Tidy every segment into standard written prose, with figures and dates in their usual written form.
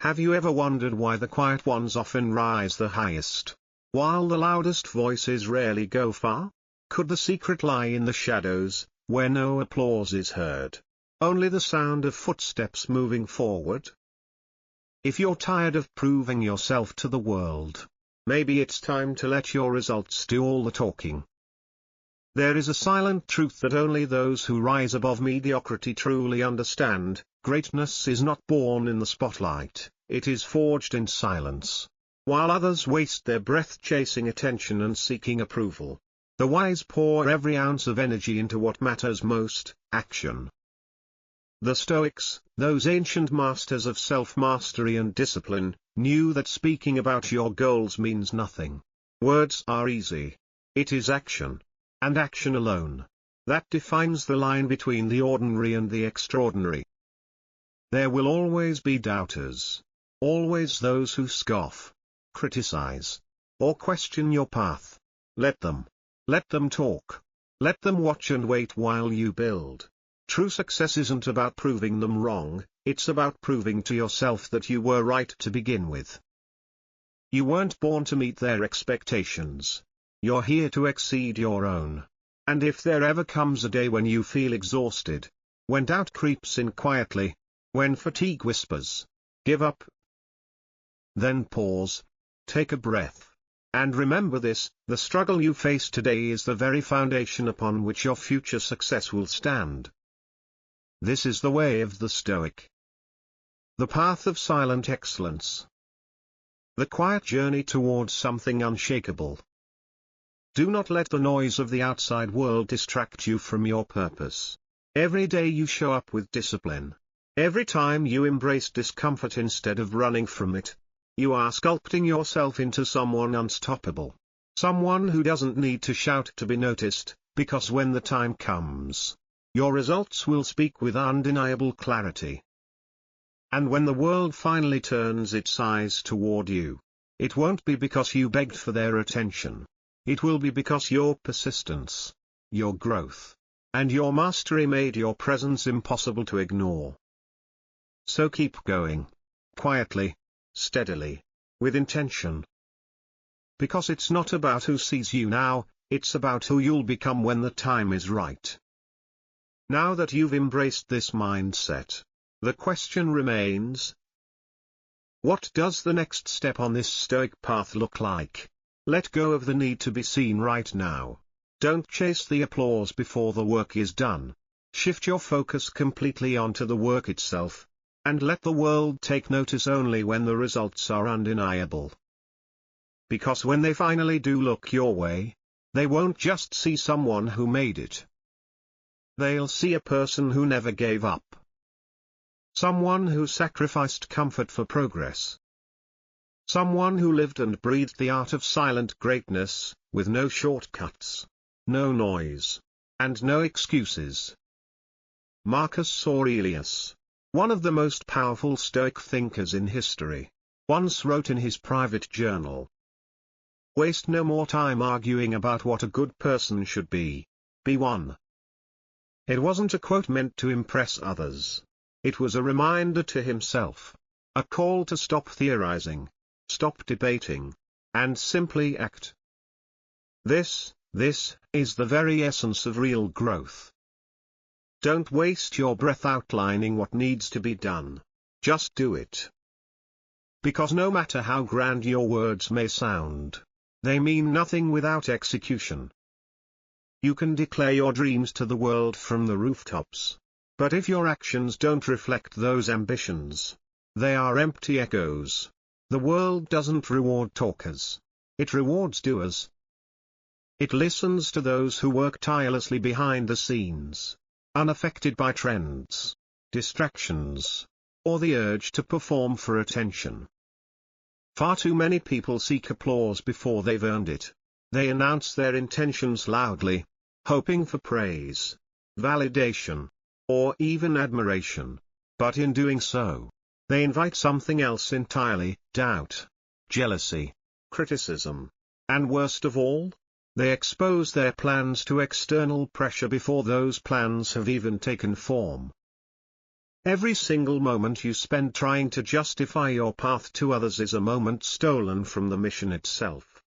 Have you ever wondered why the quiet ones often rise the highest, while the loudest voices rarely go far? Could the secret lie in the shadows, where no applause is heard, only the sound of footsteps moving forward? If you're tired of proving yourself to the world, maybe it's time to let your results do all the talking. There is a silent truth that only those who rise above mediocrity truly understand. Greatness is not born in the spotlight, it is forged in silence. While others waste their breath chasing attention and seeking approval, the wise pour every ounce of energy into what matters most: action. The Stoics, those ancient masters of self-mastery and discipline, knew that speaking about your goals means nothing. Words are easy. It is action, and action alone, that defines the line between the ordinary and the extraordinary. There will always be doubters. Always those who scoff, criticize, or question your path. Let them. Let them talk. Let them watch and wait while you build. True success isn't about proving them wrong, it's about proving to yourself that you were right to begin with. You weren't born to meet their expectations. You're here to exceed your own. And if there ever comes a day when you feel exhausted, when doubt creeps in quietly, when fatigue whispers, "Give up," then pause, take a breath, and remember this: the struggle you face today is the very foundation upon which your future success will stand. This is the way of the Stoic. The path of silent excellence. The quiet journey towards something unshakable. Do not let the noise of the outside world distract you from your purpose. Every day you show up with discipline. Every time you embrace discomfort instead of running from it, you are sculpting yourself into someone unstoppable. Someone who doesn't need to shout to be noticed, because when the time comes, your results will speak with undeniable clarity. And when the world finally turns its eyes toward you, it won't be because you begged for their attention. It will be because your persistence, your growth, and your mastery made your presence impossible to ignore. So keep going. Quietly, steadily, with intention. Because it's not about who sees you now, it's about who you'll become when the time is right. Now that you've embraced this mindset, the question remains: what does the next step on this Stoic path look like? Let go of the need to be seen right now. Don't chase the applause before the work is done. Shift your focus completely onto the work itself, and let the world take notice only when the results are undeniable. Because when they finally do look your way, they won't just see someone who made it. They'll see a person who never gave up. Someone who sacrificed comfort for progress. Someone who lived and breathed the art of silent greatness, with no shortcuts, no noise, and no excuses. Marcus Aurelius, one of the most powerful Stoic thinkers in history, once wrote in his private journal, "Waste no more time arguing about what a good person should be. Be one." It wasn't a quote meant to impress others. It was a reminder to himself, a call to stop theorizing, stop debating, and simply act. This is the very essence of real growth. Don't waste your breath outlining what needs to be done. Just do it. Because no matter how grand your words may sound, they mean nothing without execution. You can declare your dreams to the world from the rooftops, but if your actions don't reflect those ambitions, they are empty echoes. The world doesn't reward talkers. It rewards doers. It listens to those who work tirelessly behind the scenes, unaffected by trends, distractions, or the urge to perform for attention. Far too many people seek applause before they've earned it. They announce their intentions loudly, hoping for praise, validation, or even admiration. But in doing so, they invite something else entirely: doubt, jealousy, criticism, and worst of all, they expose their plans to external pressure before those plans have even taken form. Every single moment you spend trying to justify your path to others is a moment stolen from the mission itself.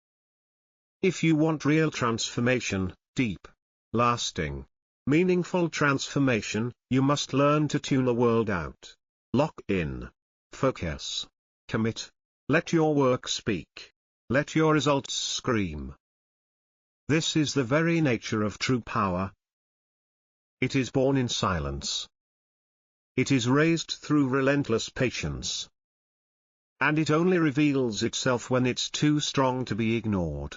If you want real transformation, deep, lasting, meaningful transformation, you must learn to tune the world out. Lock in. Focus. Commit. Let your work speak. Let your results scream. This is the very nature of true power. It is born in silence. It is raised through relentless patience. And it only reveals itself when it's too strong to be ignored.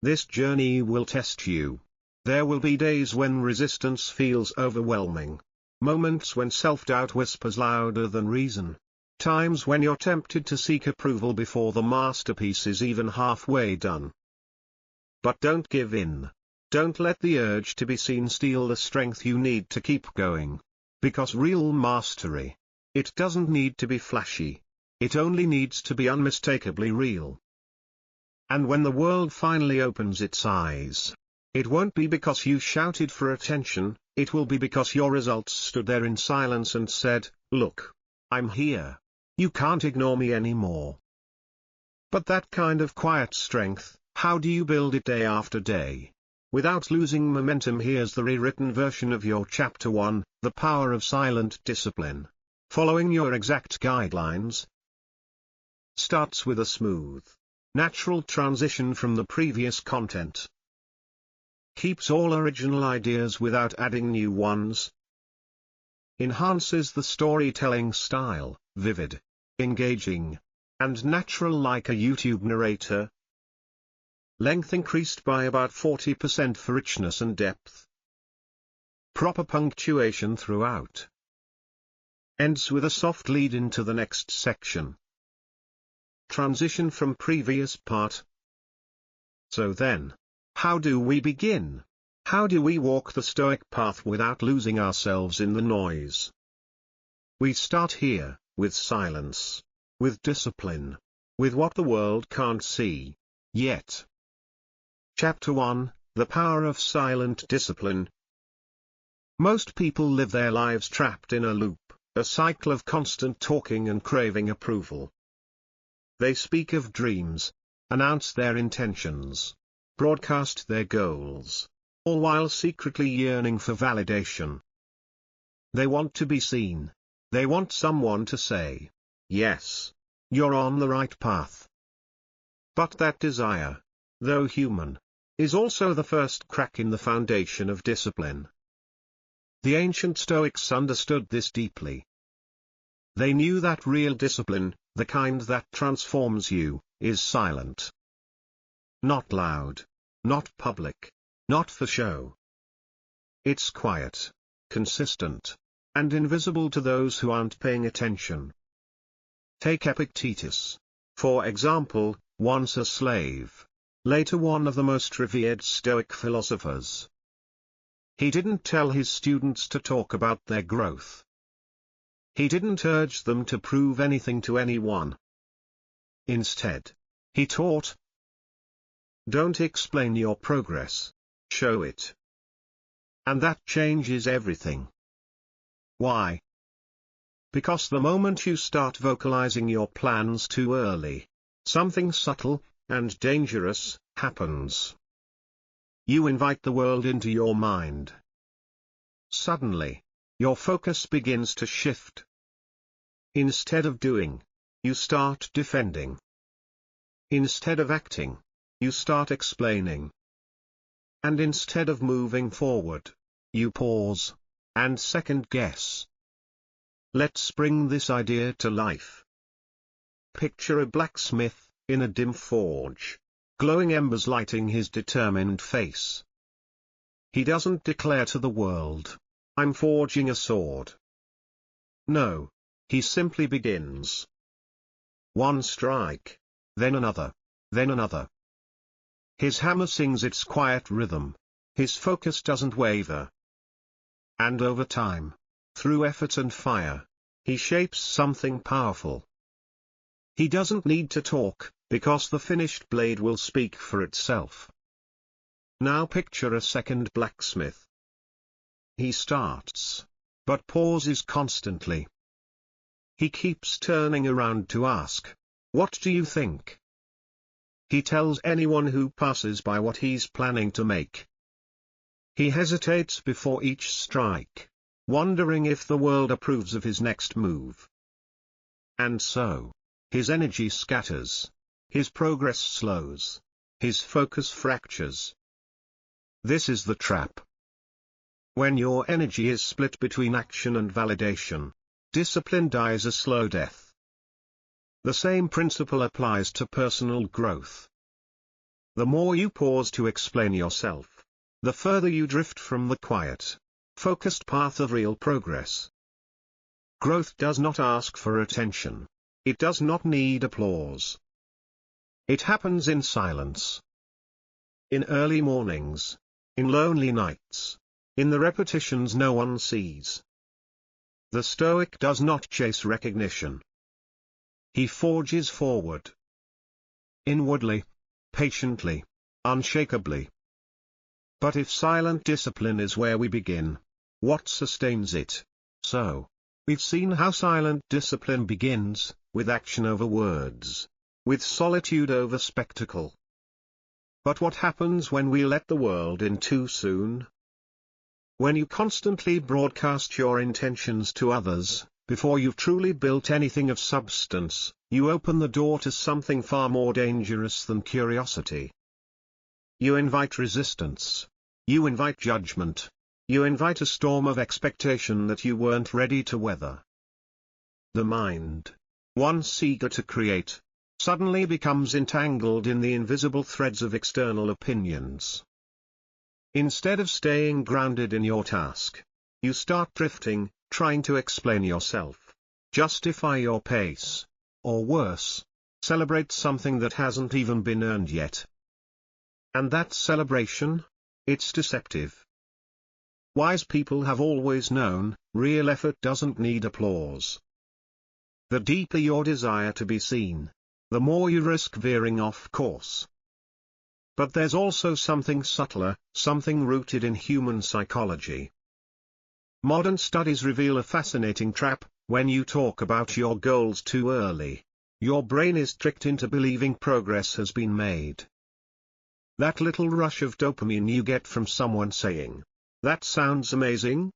This journey will test you. There will be days when resistance feels overwhelming. Moments when self-doubt whispers louder than reason. Times when you're tempted to seek approval before the masterpiece is even halfway done. But don't give in. Don't let the urge to be seen steal the strength you need to keep going. Because real mastery, it doesn't need to be flashy. It only needs to be unmistakably real. And when the world finally opens its eyes, it won't be because you shouted for attention, it will be because your results stood there in silence and said, "Look, I'm here. You can't ignore me anymore." But that kind of quiet strength, how do you build it day after day? Without losing momentum, here's the rewritten version of your Chapter 1, The Power of Silent Discipline. Following your exact guidelines starts with a smooth, natural transition from the previous content. Keeps all original ideas without adding new ones. Enhances the storytelling style, vivid, engaging, and natural like a YouTube narrator. Length increased by about 40% for richness and depth. Proper punctuation throughout. Ends with a soft lead into the next section. Transition from previous part. So then, how do we begin? How do we walk the Stoic path without losing ourselves in the noise? We start here, with silence, with discipline, with what the world can't see yet. Chapter 1, The Power of Silent Discipline. Most people live their lives trapped in a loop, a cycle of constant talking and craving approval. They speak of dreams, announce their intentions, broadcast their goals, all while secretly yearning for validation. They want to be seen. They want someone to say, "Yes, you're on the right path." But that desire, though human, is also the first crack in the foundation of discipline. The ancient Stoics understood this deeply. They knew that real discipline, the kind that transforms you, is silent. Not loud, not public, not for show. It's quiet, consistent, and invisible to those who aren't paying attention. Take Epictetus, for example, once a slave, later one of the most revered Stoic philosophers. He didn't tell his students to talk about their growth. He didn't urge them to prove anything to anyone. Instead, he taught, "Don't explain your progress, show it." And that changes everything. Why? Because the moment you start vocalizing your plans too early, something subtle and dangerous happens. You invite the world into your mind. Suddenly, your focus begins to shift. Instead of doing, you start defending. Instead of acting, you start explaining. And instead of moving forward, you pause and second guess. Let's bring this idea to life. Picture a blacksmith, in a dim forge, glowing embers lighting his determined face. He doesn't declare to the world, "I'm forging a sword." No, he simply begins. One strike, then another, then another. His hammer sings its quiet rhythm, his focus doesn't waver. And over time, through effort and fire, he shapes something powerful. He doesn't need to talk, because the finished blade will speak for itself. Now picture a second blacksmith. He starts. but pauses constantly. He keeps turning around to ask, "What do you think?" He tells anyone who passes by what he's planning to make. He hesitates before each strike, wondering if the world approves of his next move. And so, his energy scatters, his progress slows, his focus fractures. This is the trap. When your energy is split between action and validation, discipline dies a slow death. The same principle applies to personal growth. The more you pause to explain yourself, the further you drift from the quiet, focused path of real progress. Growth does not ask for attention. It does not need applause. It happens in silence. In early mornings. In lonely nights. In the repetitions no one sees. The Stoic does not chase recognition. He forges forward. Inwardly, patiently, unshakably. But if silent discipline is where we begin, what sustains it? So, we've seen how silent discipline begins, with action over words, with solitude over spectacle. But what happens when we let the world in too soon? When you constantly broadcast your intentions to others, before you've truly built anything of substance, you open the door to something far more dangerous than curiosity. You invite resistance. You invite judgment. You invite a storm of expectation that you weren't ready to weather. The mind, once eager to create, suddenly becomes entangled in the invisible threads of external opinions. Instead of staying grounded in your task, you start drifting, trying to explain yourself, justify your pace, or worse, celebrate something that hasn't even been earned yet. And that celebration? It's deceptive. Wise people have always known, real effort doesn't need applause. The deeper your desire to be seen, the more you risk veering off course. But there's also something subtler, something rooted in human psychology. Modern studies reveal a fascinating trap: when you talk about your goals too early, your brain is tricked into believing progress has been made. That little rush of dopamine you get from someone saying, "That sounds amazing,"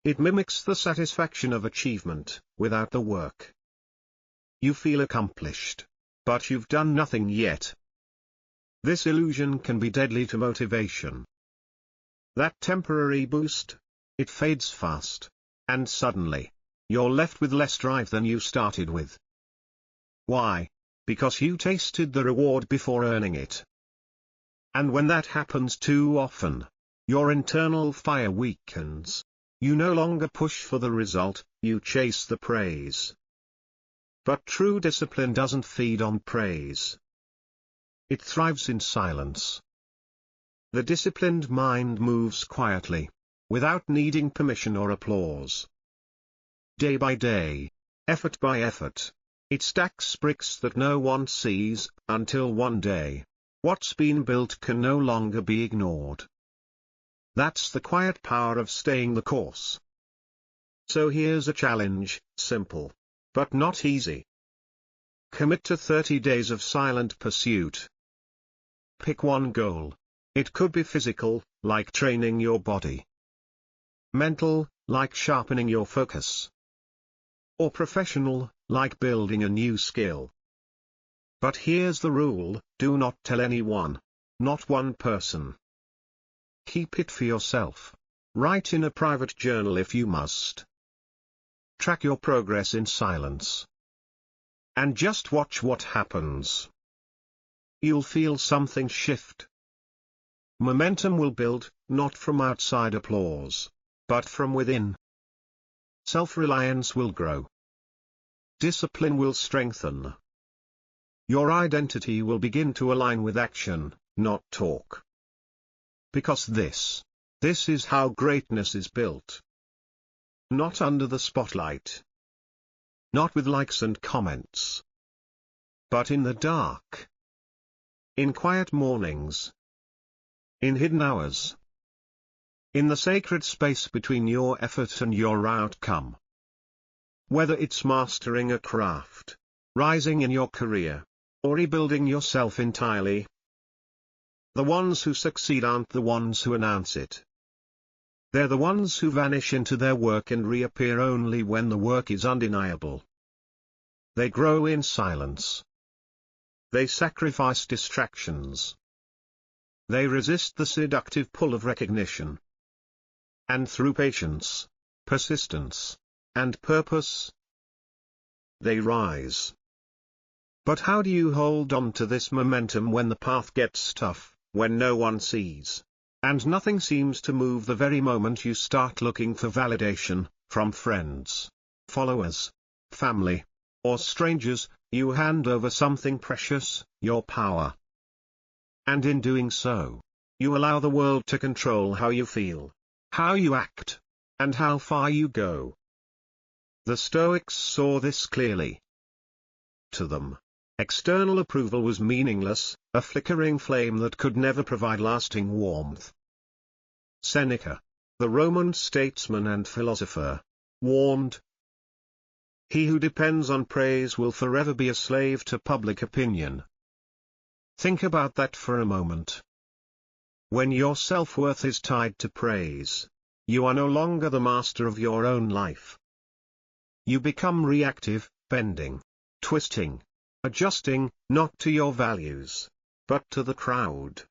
it mimics the satisfaction of achievement, without the work. You feel accomplished, but you've done nothing yet. This illusion can be deadly to motivation. That temporary boost, it fades fast, and suddenly, you're left with less drive than you started with. Why? Because you tasted the reward before earning it. And when that happens too often, your internal fire weakens. You no longer push for the result, you chase the praise. But true discipline doesn't feed on praise. It thrives in silence. The disciplined mind moves quietly, without needing permission or applause. Day by day, effort by effort, it stacks bricks that no one sees, until one day, what's been built can no longer be ignored. That's the quiet power of staying the course. So here's a challenge, simple, but not easy. Commit to 30 days of silent pursuit. Pick one goal. It could be physical, like training your body. Mental, like sharpening your focus. Or professional, like building a new skill. But here's the rule: do not tell anyone. Not one person. Keep it for yourself. Write in a private journal if you must. Track your progress in silence. And just watch what happens. You'll feel something shift. Momentum will build, not from outside applause, but from within. Self-reliance will grow. Discipline will strengthen. Your identity will begin to align with action, not talk. Because this is how greatness is built. Not under the spotlight. Not with likes and comments. But in the dark. In quiet mornings. In hidden hours. in the sacred space between your effort and your outcome. Whether it's mastering a craft, rising in your career, or rebuilding yourself entirely, the ones who succeed aren't the ones who announce it. They're the ones who vanish into their work and reappear only when the work is undeniable. They grow in silence. They sacrifice distractions. They resist the seductive pull of recognition. And through patience, persistence, and purpose, they rise. But how do you hold on to this momentum when the path gets tough, when no one sees, and nothing seems to move the very moment you start looking for validation, from friends, followers, family, or strangers? You hand over something precious, your power. And in doing so, you allow the world to control how you feel, how you act, and how far you go. The Stoics saw this clearly. To them, external approval was meaningless, a flickering flame that could never provide lasting warmth. Seneca, the Roman statesman and philosopher, warned, "He who depends on praise will forever be a slave to public opinion." Think about that for a moment. When your self-worth is tied to praise, you are no longer the master of your own life. You become reactive, bending, twisting, adjusting, not to your values, but to the crowd.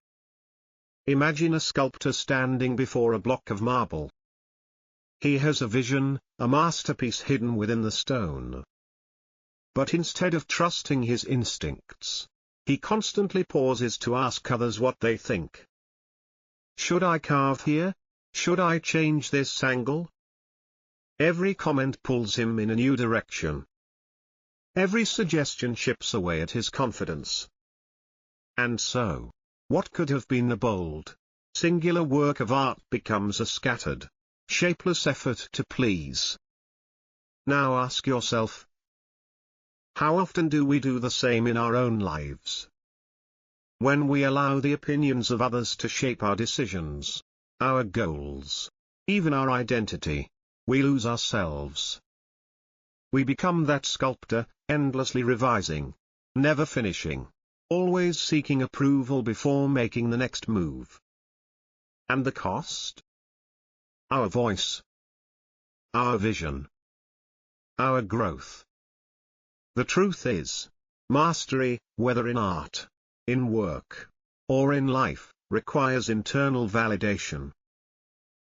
Imagine a sculptor standing before a block of marble. He has a vision, a masterpiece hidden within the stone. But instead of trusting his instincts, he constantly pauses to ask others what they think. Should I carve here? Should I change this angle? Every comment pulls him in a new direction. Every suggestion chips away at his confidence. And so, what could have been a bold, singular work of art becomes a scattered, shapeless effort to please. Now ask yourself, how often do we do the same in our own lives? When we allow the opinions of others to shape our decisions, our goals, even our identity, we lose ourselves. We become that sculptor, endlessly revising, never finishing, always seeking approval before making the next move. And the cost? Our voice, our vision, our growth. The truth is, mastery, whether in art, in work, or in life, requires internal validation.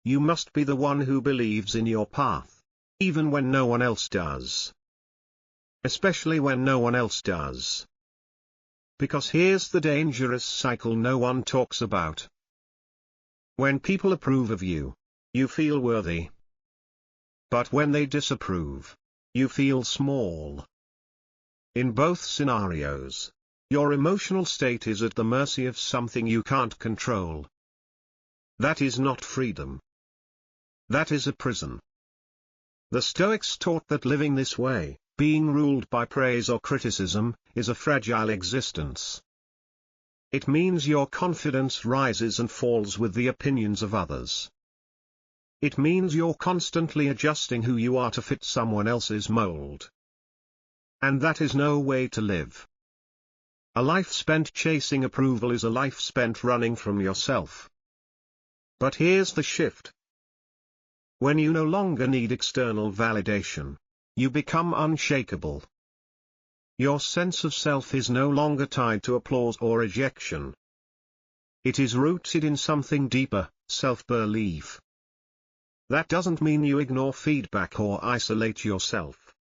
You must be the one who believes in your path, even when no one else does. Especially when no one else does. Because here's the dangerous cycle no one talks about. When people approve of you, you feel worthy. But when they disapprove, you feel small. In both scenarios, your emotional state is at the mercy of something you can't control. That is not freedom. That is a prison. The Stoics taught that living this way, being ruled by praise or criticism, is a fragile existence. It means your confidence rises and falls with the opinions of others. It means you're constantly adjusting who you are to fit someone else's mold. And that is no way to live. A life spent chasing approval is a life spent running from yourself. But here's the shift. When you no longer need external validation, you become unshakable. Your sense of self is no longer tied to applause or rejection. It is rooted in something deeper, self-belief. That doesn't mean you ignore feedback or isolate yourself.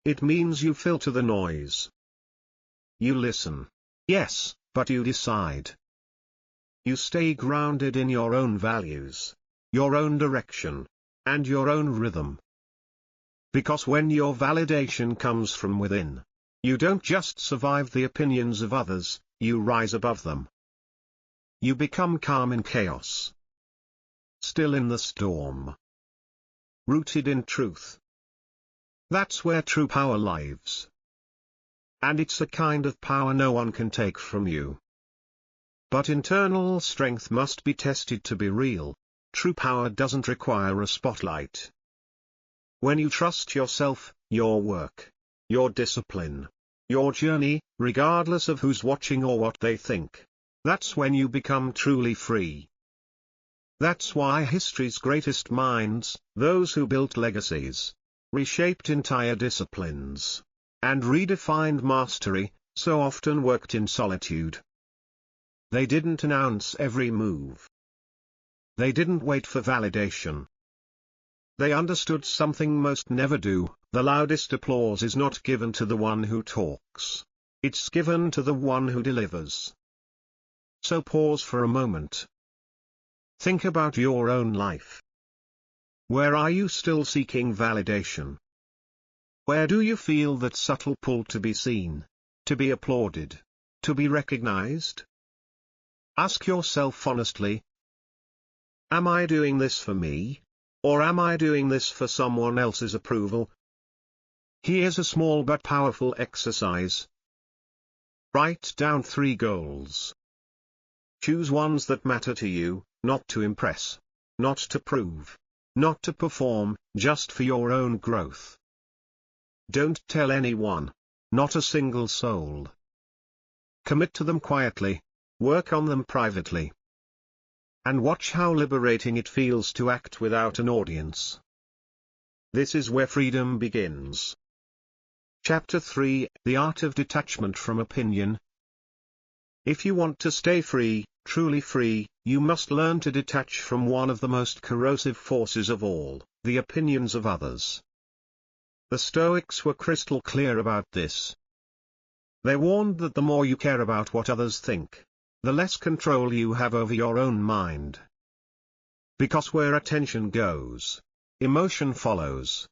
It means you filter the noise. You listen, yes, but you decide. You stay grounded in your own values, your own direction, and your own rhythm. Because when your validation comes from within, you don't just survive the opinions of others, you rise above them. You become calm in chaos. Still in the storm. Rooted in truth. That's where true power lives. And it's a kind of power no one can take from you. But internal strength must be tested to be real, true power doesn't require a spotlight. When you trust yourself, your work, your discipline, your journey, regardless of who's watching or what they think, that's when you become truly free. That's why history's greatest minds, those who built legacies, reshaped entire disciplines, and redefined mastery, so often worked in solitude. They didn't announce every move. They didn't wait for validation. They understood something most never do: the loudest applause is not given to the one who talks. It's given to the one who delivers. So pause for a moment. Think about your own life. Where are you still seeking validation? Where do you feel that subtle pull to be seen, to be applauded, to be recognized? Ask yourself honestly, am I doing this for me? Or am I doing this for someone else's approval? Here's a small but powerful exercise. Write down 3 goals. Choose ones that matter to you, not to impress, not to prove, not to perform, just for your own growth. Don't tell anyone, not a single soul. Commit to them quietly, work on them privately. And watch how liberating it feels to act without an audience. This is where freedom begins. Chapter 3: The Art of Detachment from Opinion. If you want to stay free, truly free, you must learn to detach from one of the most corrosive forces of all, the opinions of others. The Stoics were crystal clear about this. They warned that the more you care about what others think, the less control you have over your own mind. Because where attention goes, emotion follows.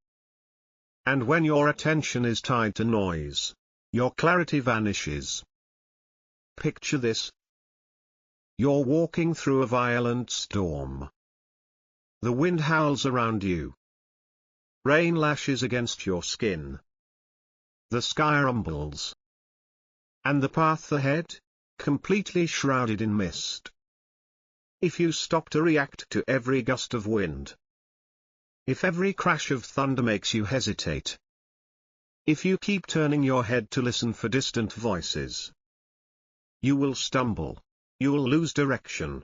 And when your attention is tied to noise, your clarity vanishes. Picture this. You're walking through a violent storm. The wind howls around you. Rain lashes against your skin. The sky rumbles. And the path ahead? Completely shrouded in mist. If you stop to react to every gust of wind, if every crash of thunder makes you hesitate, if you keep turning your head to listen for distant voices, you will stumble, you will lose direction.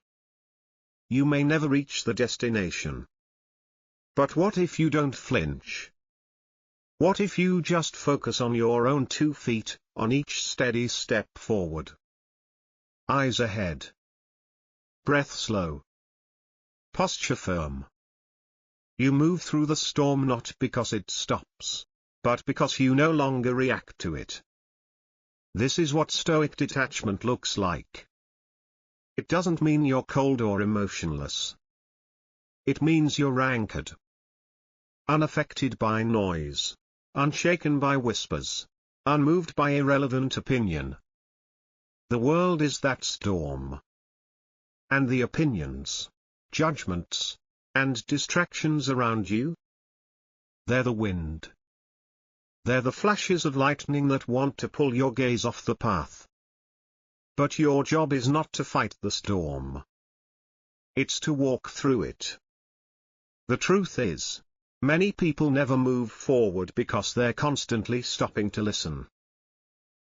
You may never reach the destination. But what if you don't flinch? What if you just focus on your own 2 feet, on each steady step forward? Eyes ahead. Breath slow. Posture firm. You move through the storm not because it stops, but because you no longer react to it. This is what Stoic detachment looks like. It doesn't mean you're cold or emotionless. It means you're anchored. Unaffected by noise. Unshaken by whispers. Unmoved by irrelevant opinion. The world is that storm. And the opinions, judgments, and distractions around you? They're the wind. They're the flashes of lightning that want to pull your gaze off the path. But your job is not to fight the storm. It's to walk through it. The truth is, many people never move forward because they're constantly stopping to listen.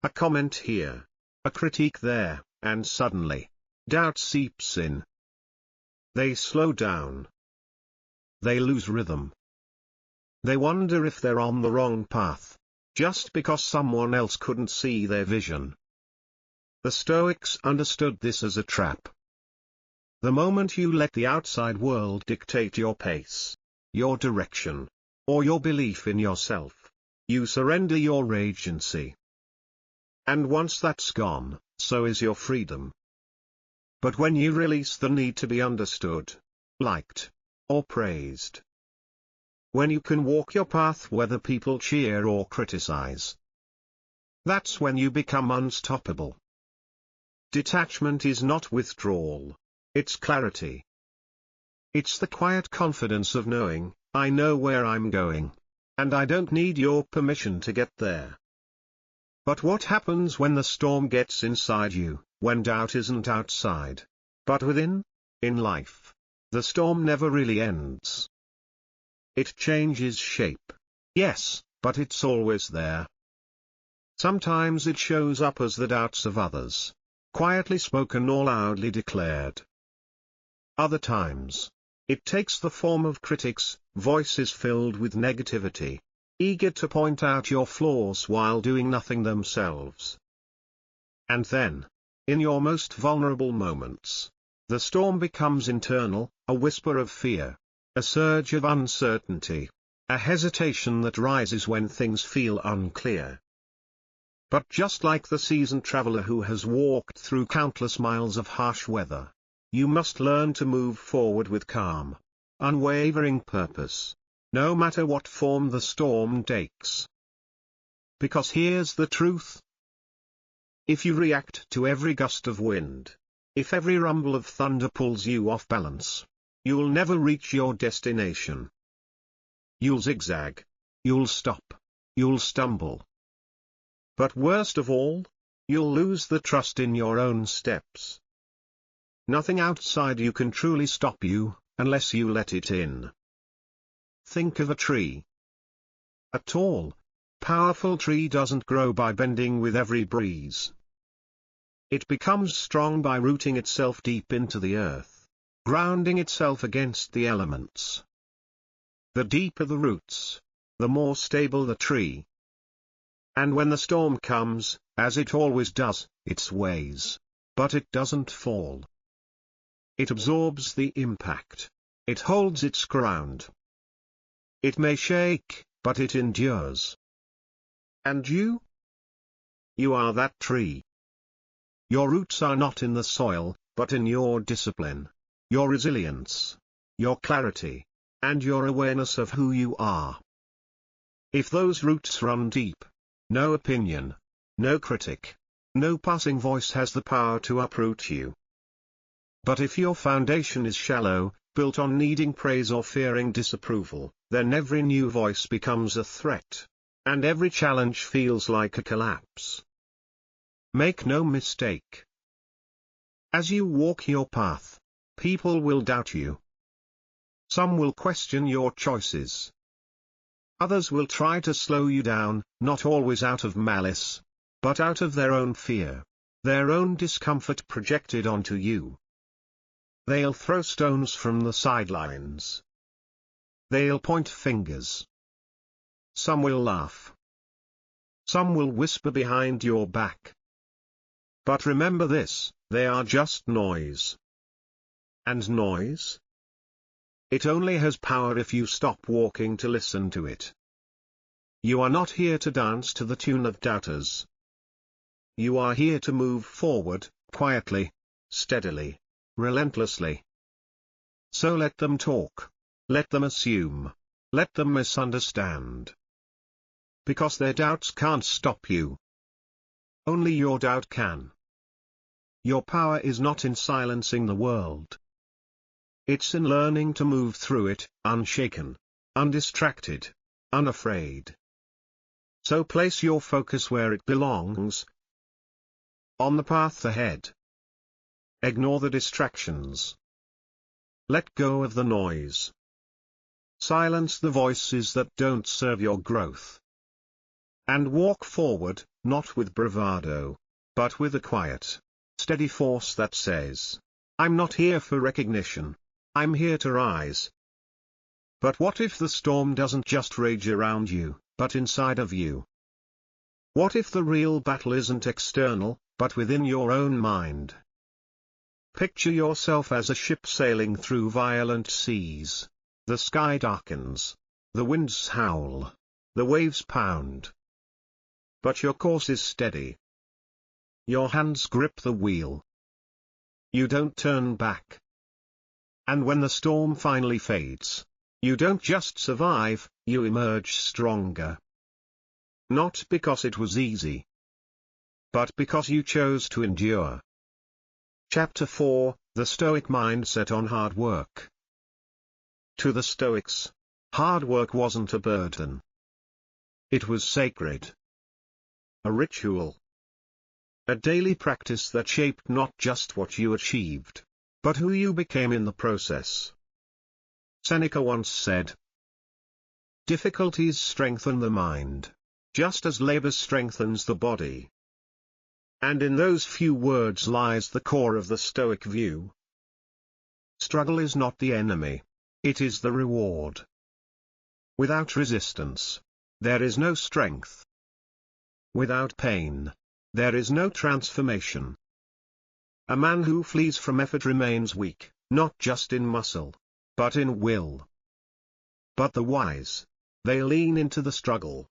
A comment here, a critique there, and suddenly, doubt seeps in. They slow down. They lose rhythm. They wonder if they're on the wrong path, just because someone else couldn't see their vision. The Stoics understood this as a trap. The moment you let the outside world dictate your pace, your direction, or your belief in yourself, you surrender your agency. And once that's gone, so is your freedom. But when you release the need to be understood, liked, or praised, when you can walk your path whether people cheer or criticize, that's when you become unstoppable. Detachment is not withdrawal, it's clarity. It's the quiet confidence of knowing, I know where I'm going, and I don't need your permission to get there. But what happens when the storm gets inside you, when doubt isn't outside, but within? In life, the storm never really ends. It changes shape. Yes, but it's always there. Sometimes it shows up as the doubts of others, quietly spoken or loudly declared. Other times, it takes the form of critics, voices filled with negativity, eager to point out your flaws while doing nothing themselves. And then, in your most vulnerable moments, the storm becomes internal, a whisper of fear, a surge of uncertainty, a hesitation that rises when things feel unclear. But just like the seasoned traveler who has walked through countless miles of harsh weather, you must learn to move forward with calm, unwavering purpose, no matter what form the storm takes. Because here's the truth. If you react to every gust of wind, if every rumble of thunder pulls you off balance, you'll never reach your destination. You'll zigzag, you'll stop, you'll stumble. But worst of all, you'll lose the trust in your own steps. Nothing outside you can truly stop you, unless you let it in. Think of a tree. A tall, powerful tree doesn't grow by bending with every breeze. It becomes strong by rooting itself deep into the earth, grounding itself against the elements. The deeper the roots, the more stable the tree. And when the storm comes, as it always does, it sways. But it doesn't fall. It absorbs the impact. It holds its ground. It may shake, but it endures. And you? You are that tree. Your roots are not in the soil, but in your discipline, your resilience, your clarity, and your awareness of who you are. If those roots run deep, no opinion, no critic, no passing voice has the power to uproot you. But if your foundation is shallow, built on needing praise or fearing disapproval, then every new voice becomes a threat, and every challenge feels like a collapse. Make no mistake. As you walk your path, people will doubt you. Some will question your choices. Others will try to slow you down, not always out of malice, but out of their own fear, their own discomfort projected onto you. They'll throw stones from the sidelines. They'll point fingers. Some will laugh. Some will whisper behind your back. But remember this, they are just noise. And noise? It only has power if you stop walking to listen to it. You are not here to dance to the tune of doubters. You are here to move forward, quietly, steadily, relentlessly. So let them talk. Let them assume. Let them misunderstand. Because their doubts can't stop you. Only your doubt can. Your power is not in silencing the world. It's in learning to move through it, unshaken, undistracted, unafraid. So place your focus where it belongs. On the path ahead. Ignore the distractions. Let go of the noise. Silence the voices that don't serve your growth. And walk forward, not with bravado, but with a quiet, steady force that says, I'm not here for recognition. I'm here to rise. But what if the storm doesn't just rage around you, but inside of you? What if the real battle isn't external, but within your own mind? Picture yourself as a ship sailing through violent seas. The sky darkens. The winds howl. The waves pound. But your course is steady. Your hands grip the wheel. You don't turn back. And when the storm finally fades, you don't just survive, you emerge stronger. Not because it was easy, but because you chose to endure. Chapter 4, The Stoic Mindset on Hard Work. To the Stoics, hard work wasn't a burden. It was sacred. A ritual. A daily practice that shaped not just what you achieved, but who you became in the process. Seneca once said, "Difficulties strengthen the mind, just as labor strengthens the body." And in those few words lies the core of the Stoic view. Struggle is not the enemy. It is the reward. Without resistance, there is no strength. Without pain, there is no transformation. A man who flees from effort remains weak, not just in muscle, but in will. But the wise, they lean into the struggle.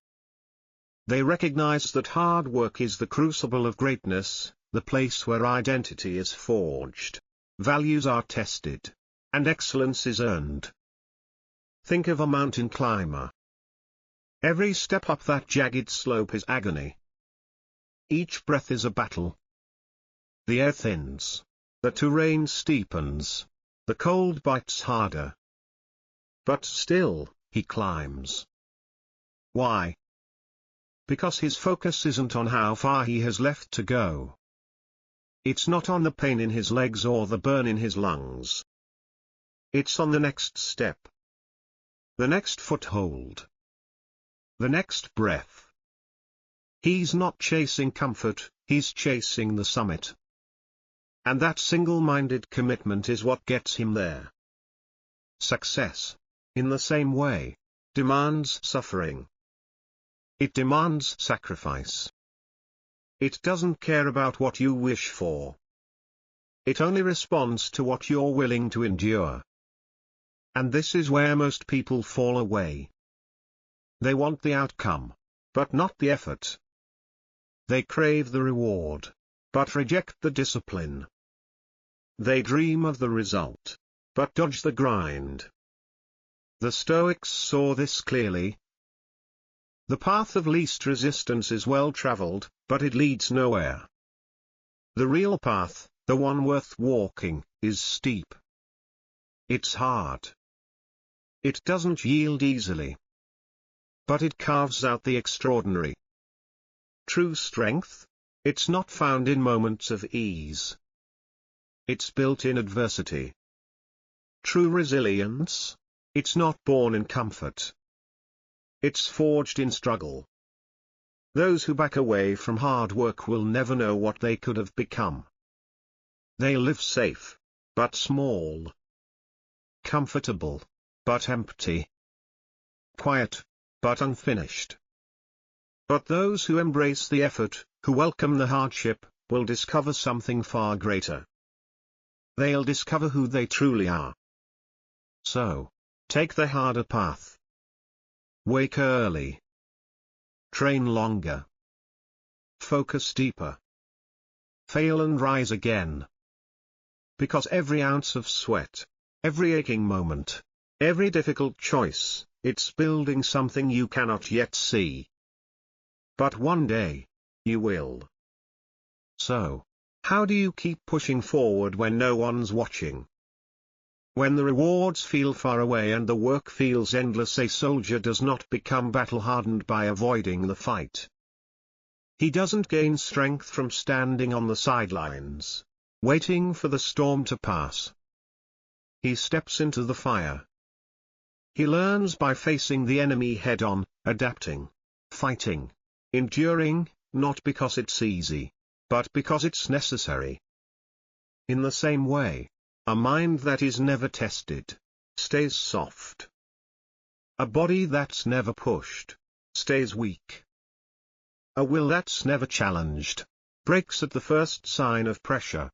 They recognize that hard work is the crucible of greatness, the place where identity is forged, values are tested, and excellence is earned. Think of a mountain climber. Every step up that jagged slope is agony. Each breath is a battle. The air thins, the terrain steepens, the cold bites harder. But still, he climbs. Why? Because his focus isn't on how far he has left to go. It's not on the pain in his legs or the burn in his lungs. It's on the next step. The next foothold. The next breath. He's not chasing comfort, he's chasing the summit. And that single-minded commitment is what gets him there. Success, in the same way, demands suffering. It demands sacrifice. It doesn't care about what you wish for. It only responds to what you're willing to endure. And this is where most people fall away. They want the outcome, but not the effort. They crave the reward, but reject the discipline. They dream of the result, but dodge the grind. The Stoics saw this clearly. The path of least resistance is well traveled, but it leads nowhere. The real path, the one worth walking, is steep. It's hard. It doesn't yield easily. But it carves out the extraordinary. True strength? It's not found in moments of ease. It's built in adversity. True resilience? It's not born in comfort. It's forged in struggle. Those who back away from hard work will never know what they could have become. They live safe, but small. Comfortable, but empty. Quiet, but unfinished. But those who embrace the effort, who welcome the hardship, will discover something far greater. They'll discover who they truly are. So, take the harder path. Wake early. Train longer. Focus deeper. Fail and rise again. Because every ounce of sweat, every aching moment, every difficult choice, it's building something you cannot yet see. But one day, you will. So, how do you keep pushing forward when no one's watching? When the rewards feel far away and the work feels endless, a soldier does not become battle-hardened by avoiding the fight. He doesn't gain strength from standing on the sidelines, waiting for the storm to pass. He steps into the fire. He learns by facing the enemy head-on, adapting, fighting, enduring, not because it's easy, but because it's necessary. In the same way, a mind that is never tested, stays soft. A body that's never pushed, stays weak. A will that's never challenged, breaks at the first sign of pressure.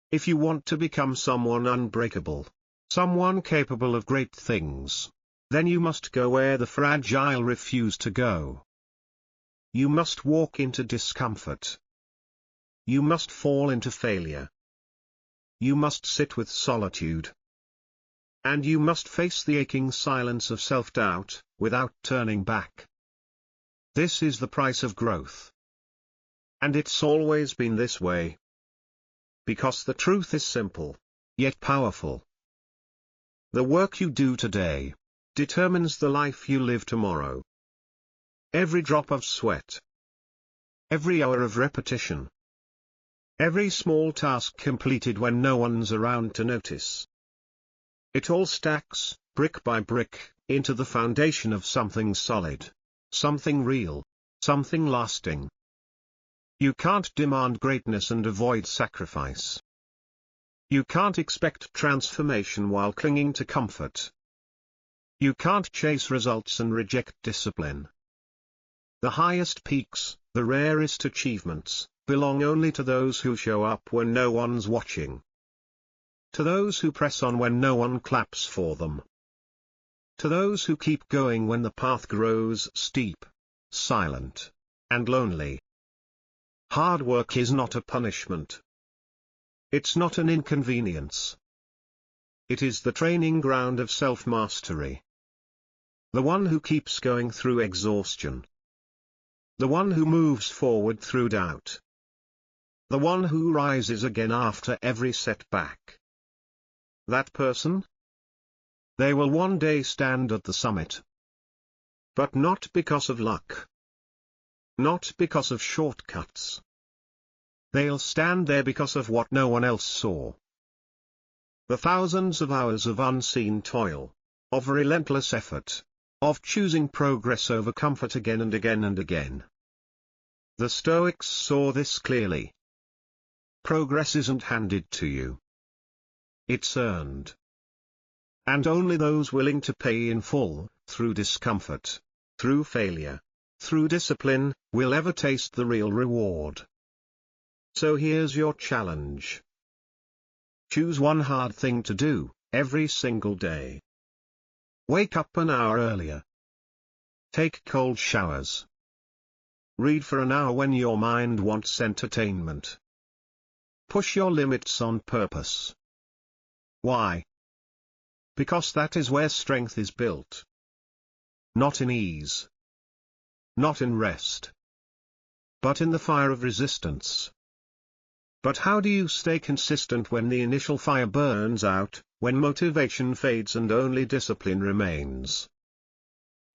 If you want to become someone unbreakable, someone capable of great things, then you must go where the fragile refuse to go. You must walk into discomfort. You must fall into failure. You must sit with solitude. And you must face the aching silence of self-doubt, without turning back. This is the price of growth. And it's always been this way. Because the truth is simple, yet powerful. The work you do today determines the life you live tomorrow. Every drop of sweat. Every hour of repetition. Every small task completed when no one's around to notice. It all stacks, brick by brick, into the foundation of something solid. Something real. Something lasting. You can't demand greatness and avoid sacrifice. You can't expect transformation while clinging to comfort. You can't chase results and reject discipline. The highest peaks, the rarest achievements, belong only to those who show up when no one's watching. To those who press on when no one claps for them. To those who keep going when the path grows steep, silent, and lonely. Hard work is not a punishment. It's not an inconvenience. It is the training ground of self-mastery. The one who keeps going through exhaustion. The one who moves forward through doubt. The one who rises again after every setback. That person? They will one day stand at the summit. But not because of luck. Not because of shortcuts. They'll stand there because of what no one else saw. The thousands of hours of unseen toil, of relentless effort, of choosing progress over comfort again and again and again. The Stoics saw this clearly. Progress isn't handed to you. It's earned. And only those willing to pay in full, through discomfort, through failure, through discipline, will ever taste the real reward. So here's your challenge. Choose one hard thing to do, every single day. Wake up an hour earlier. Take cold showers. Read for an hour when your mind wants entertainment. Push your limits on purpose. Why? Because that is where strength is built. Not in ease. Not in rest. But in the fire of resistance. But how do you stay consistent when the initial fire burns out, when motivation fades and only discipline remains?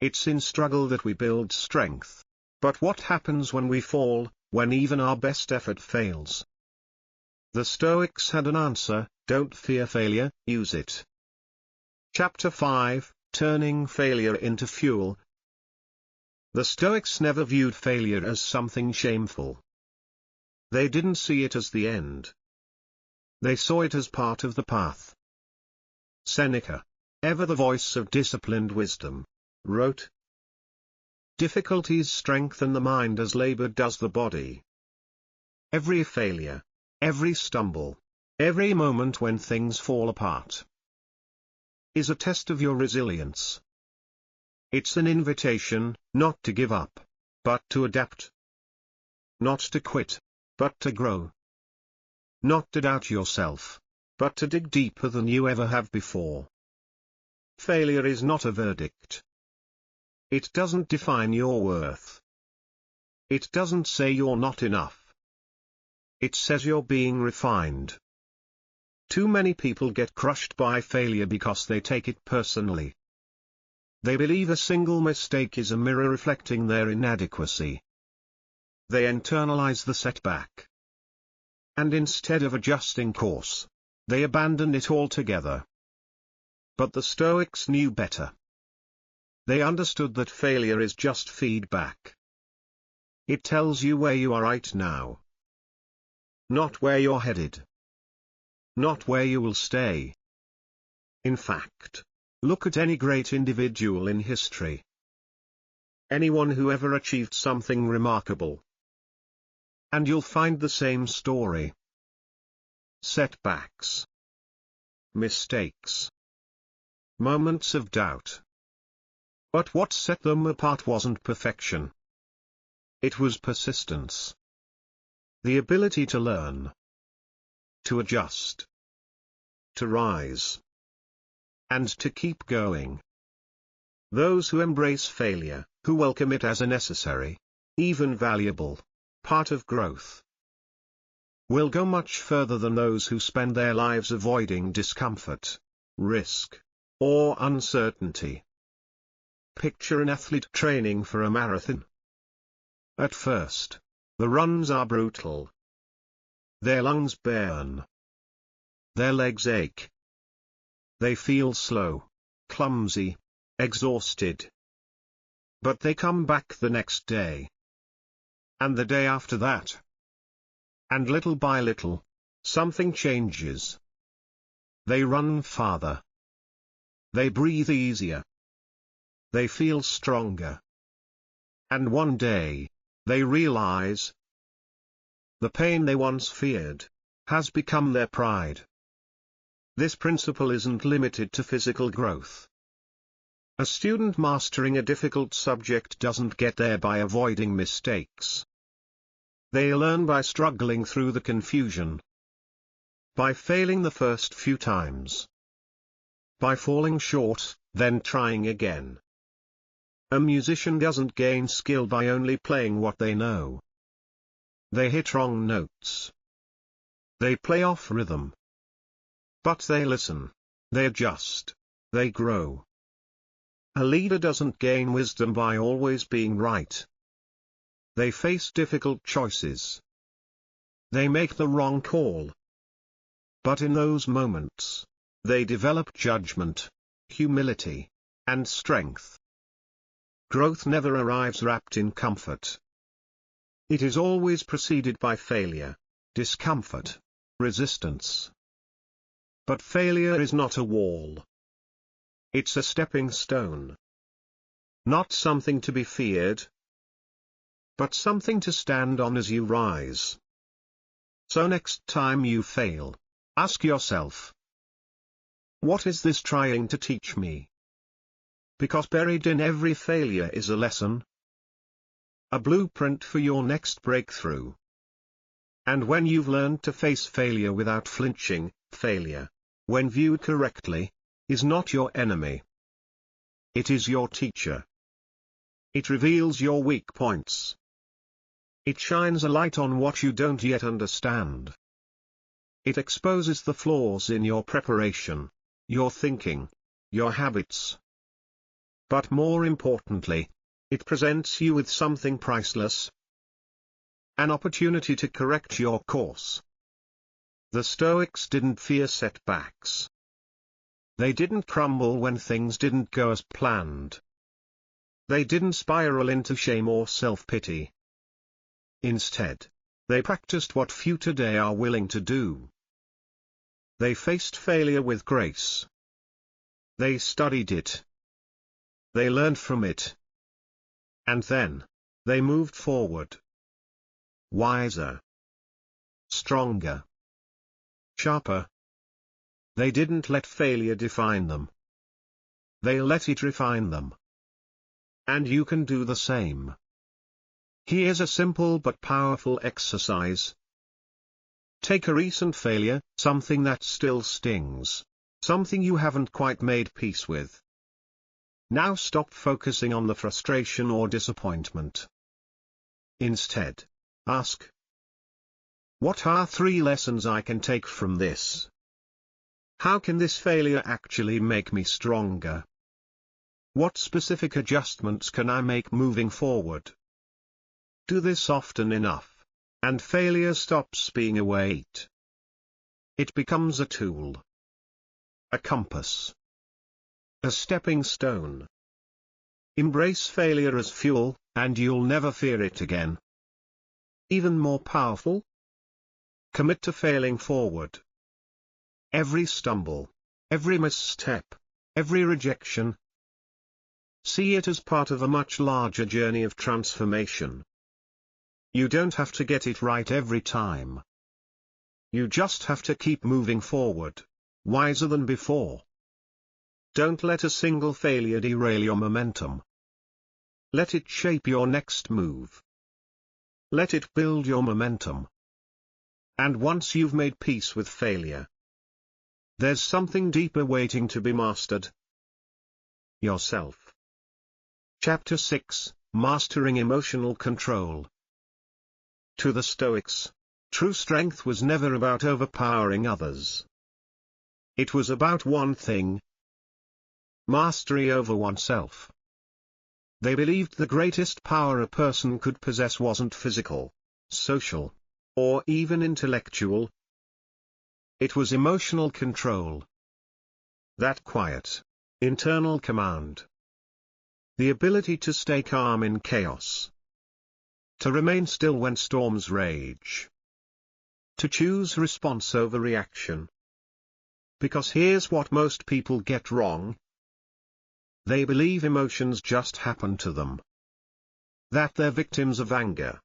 It's in struggle that we build strength. But what happens when we fall, when even our best effort fails? The Stoics had an answer: don't fear failure, use it. Chapter 5, Turning Failure into Fuel. The Stoics never viewed failure as something shameful. They didn't see it as the end. They saw it as part of the path. Seneca, ever the voice of disciplined wisdom, wrote, "Difficulties strengthen the mind as labor does the body." Every failure, every stumble, every moment when things fall apart, is a test of your resilience. It's an invitation, not to give up, but to adapt. Not to quit, but to grow. Not to doubt yourself, but to dig deeper than you ever have before. Failure is not a verdict. It doesn't define your worth. It doesn't say you're not enough. It says you're being refined. Too many people get crushed by failure because they take it personally. They believe a single mistake is a mirror reflecting their inadequacy. They internalize the setback. And instead of adjusting course, they abandon it altogether. But the Stoics knew better. They understood that failure is just feedback. It tells you where you are right now. Not where you're headed. Not where you will stay. In fact, look at any great individual in history. Anyone who ever achieved something remarkable. And you'll find the same story. Setbacks. Mistakes. Moments of doubt. But what set them apart wasn't perfection. It was persistence. The ability to learn. To adjust. To rise. And to keep going. Those who embrace failure, who welcome it as a necessary, even valuable, part of growth, will go much further than those who spend their lives avoiding discomfort, risk, or uncertainty. Picture an athlete training for a marathon. At first, the runs are brutal. Their lungs burn. Their legs ache. They feel slow, clumsy, exhausted. But they come back the next day. And the day after that. And little by little, something changes. They run farther. They breathe easier. They feel stronger. And one day, they realize the pain they once feared has become their pride. This principle isn't limited to physical growth. A student mastering a difficult subject doesn't get there by avoiding mistakes. They learn by struggling through the confusion. By failing the first few times. By falling short, then trying again. A musician doesn't gain skill by only playing what they know. They hit wrong notes. They play off rhythm. But they listen. They adjust. They grow. A leader doesn't gain wisdom by always being right. They face difficult choices. They make the wrong call. But in those moments, they develop judgment, humility, and strength. Growth never arrives wrapped in comfort. It is always preceded by failure, discomfort, resistance. But failure is not a wall. It's a stepping stone. Not something to be feared, but something to stand on as you rise. So next time you fail, ask yourself, what is this trying to teach me? Because buried in every failure is a lesson. A blueprint for your next breakthrough. And when you've learned to face failure without flinching, failure, when viewed correctly, is not your enemy. It is your teacher. It reveals your weak points. It shines a light on what you don't yet understand. It exposes the flaws in your preparation, your thinking, your habits. But more importantly, it presents you with something priceless. An opportunity to correct your course. The Stoics didn't fear setbacks. They didn't crumble when things didn't go as planned. They didn't spiral into shame or self-pity. Instead, they practiced what few today are willing to do. They faced failure with grace. They studied it. They learned from it. And then, they moved forward. Wiser. Stronger. Sharper. They didn't let failure define them. They let it refine them. And you can do the same. Here's a simple but powerful exercise. Take a recent failure, something that still stings, something you haven't quite made peace with. Now stop focusing on the frustration or disappointment. Instead, ask, what are 3 lessons I can take from this? How can this failure actually make me stronger? What specific adjustments can I make moving forward? Do this often enough, and failure stops being a weight. It becomes a tool. A compass. A stepping stone. Embrace failure as fuel, and you'll never fear it again. Even more powerful? Commit to failing forward. Every stumble, every misstep, every rejection. See it as part of a much larger journey of transformation. You don't have to get it right every time. You just have to keep moving forward, wiser than before. Don't let a single failure derail your momentum. Let it shape your next move. Let it build your momentum. And once you've made peace with failure, there's something deeper waiting to be mastered. Yourself. Chapter 6, Mastering Emotional Control. To the Stoics, true strength was never about overpowering others. It was about one thing: mastery over oneself. They believed the greatest power a person could possess wasn't physical, social, or even intellectual. It was emotional control. that quiet, internal command. The ability to stay calm in chaos. To remain still when storms rage. To choose response over reaction. Because here's what most people get wrong. They believe emotions just happen to them. That they're victims of anger.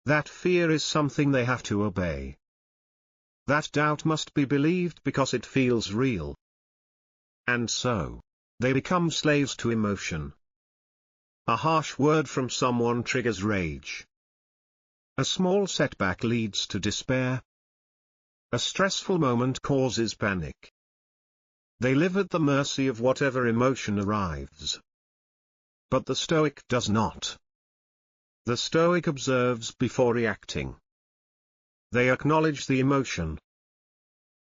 That fear is something they have to obey. That doubt must be believed because it feels real. And so, they become slaves to emotion. A harsh word from someone triggers rage. A small setback leads to despair. A stressful moment causes panic. They live at the mercy of whatever emotion arrives. But the Stoic does not. The Stoic observes before reacting. They acknowledge the emotion.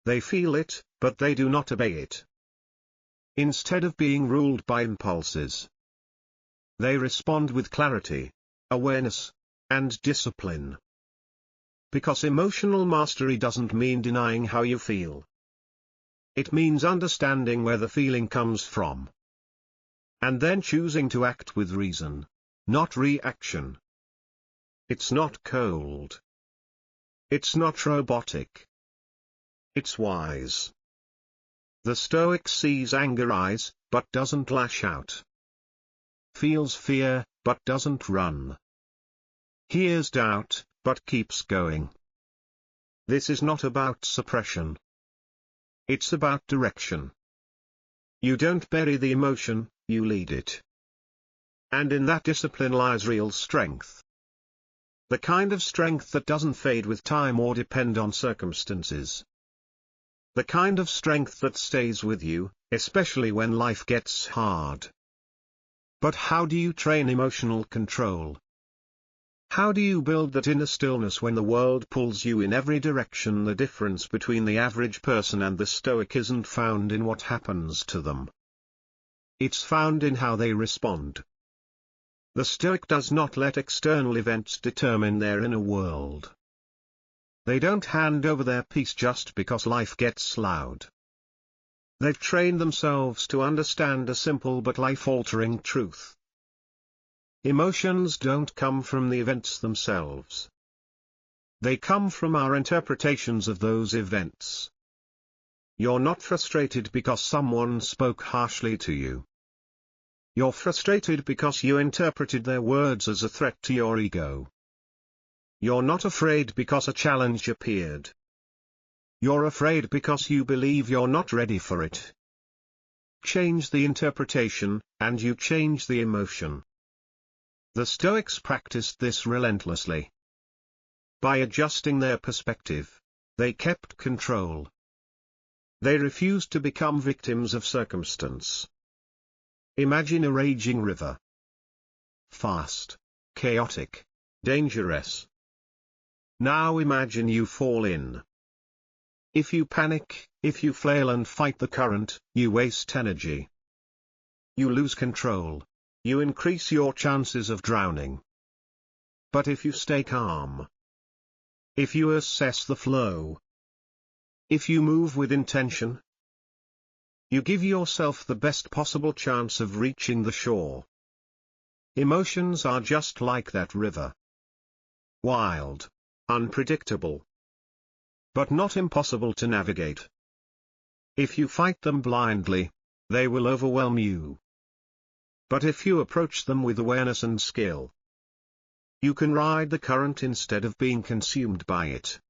They feel it, but they do not obey it. Instead of being ruled by impulses, they respond with clarity, awareness, and discipline. Because emotional mastery doesn't mean denying how you feel. It means understanding where the feeling comes from. And then choosing to act with reason, not reaction. It's not cold. It's not robotic. It's wise. The Stoic sees anger rise, but doesn't lash out. Feels fear, but doesn't run. Hears doubt, but keeps going. This is not about suppression. It's about direction. You don't bury the emotion, you lead it. And in that discipline lies real strength. The kind of strength that doesn't fade with time or depend on circumstances. The kind of strength that stays with you, especially when life gets hard. But how do you train emotional control? How do you build that inner stillness when the world pulls you in every direction? The difference between the average person and the Stoic isn't found in what happens to them. It's found in how they respond. The Stoic does not let external events determine their inner world. They don't hand over their peace just because life gets loud. They've trained themselves to understand a simple but life-altering truth. Emotions don't come from the events themselves. They come from our interpretations of those events. You're not frustrated because someone spoke harshly to you. You're frustrated because you interpreted their words as a threat to your ego. You're not afraid because a challenge appeared. You're afraid because you believe you're not ready for it. Change the interpretation, and you change the emotion. The Stoics practiced this relentlessly. By adjusting their perspective, they kept control. They refused to become victims of circumstance. Imagine a raging river. Fast, chaotic, dangerous. Now imagine you fall in. If you panic, if you flail and fight the current, you waste energy. You lose control. You increase your chances of drowning. But if you stay calm, if you assess the flow, if you move with intention, you give yourself the best possible chance of reaching the shore. Emotions are just like that river. Wild, unpredictable, but not impossible to navigate. If you fight them blindly, they will overwhelm you. But if you approach them with awareness and skill, you can ride the current instead of being consumed by it.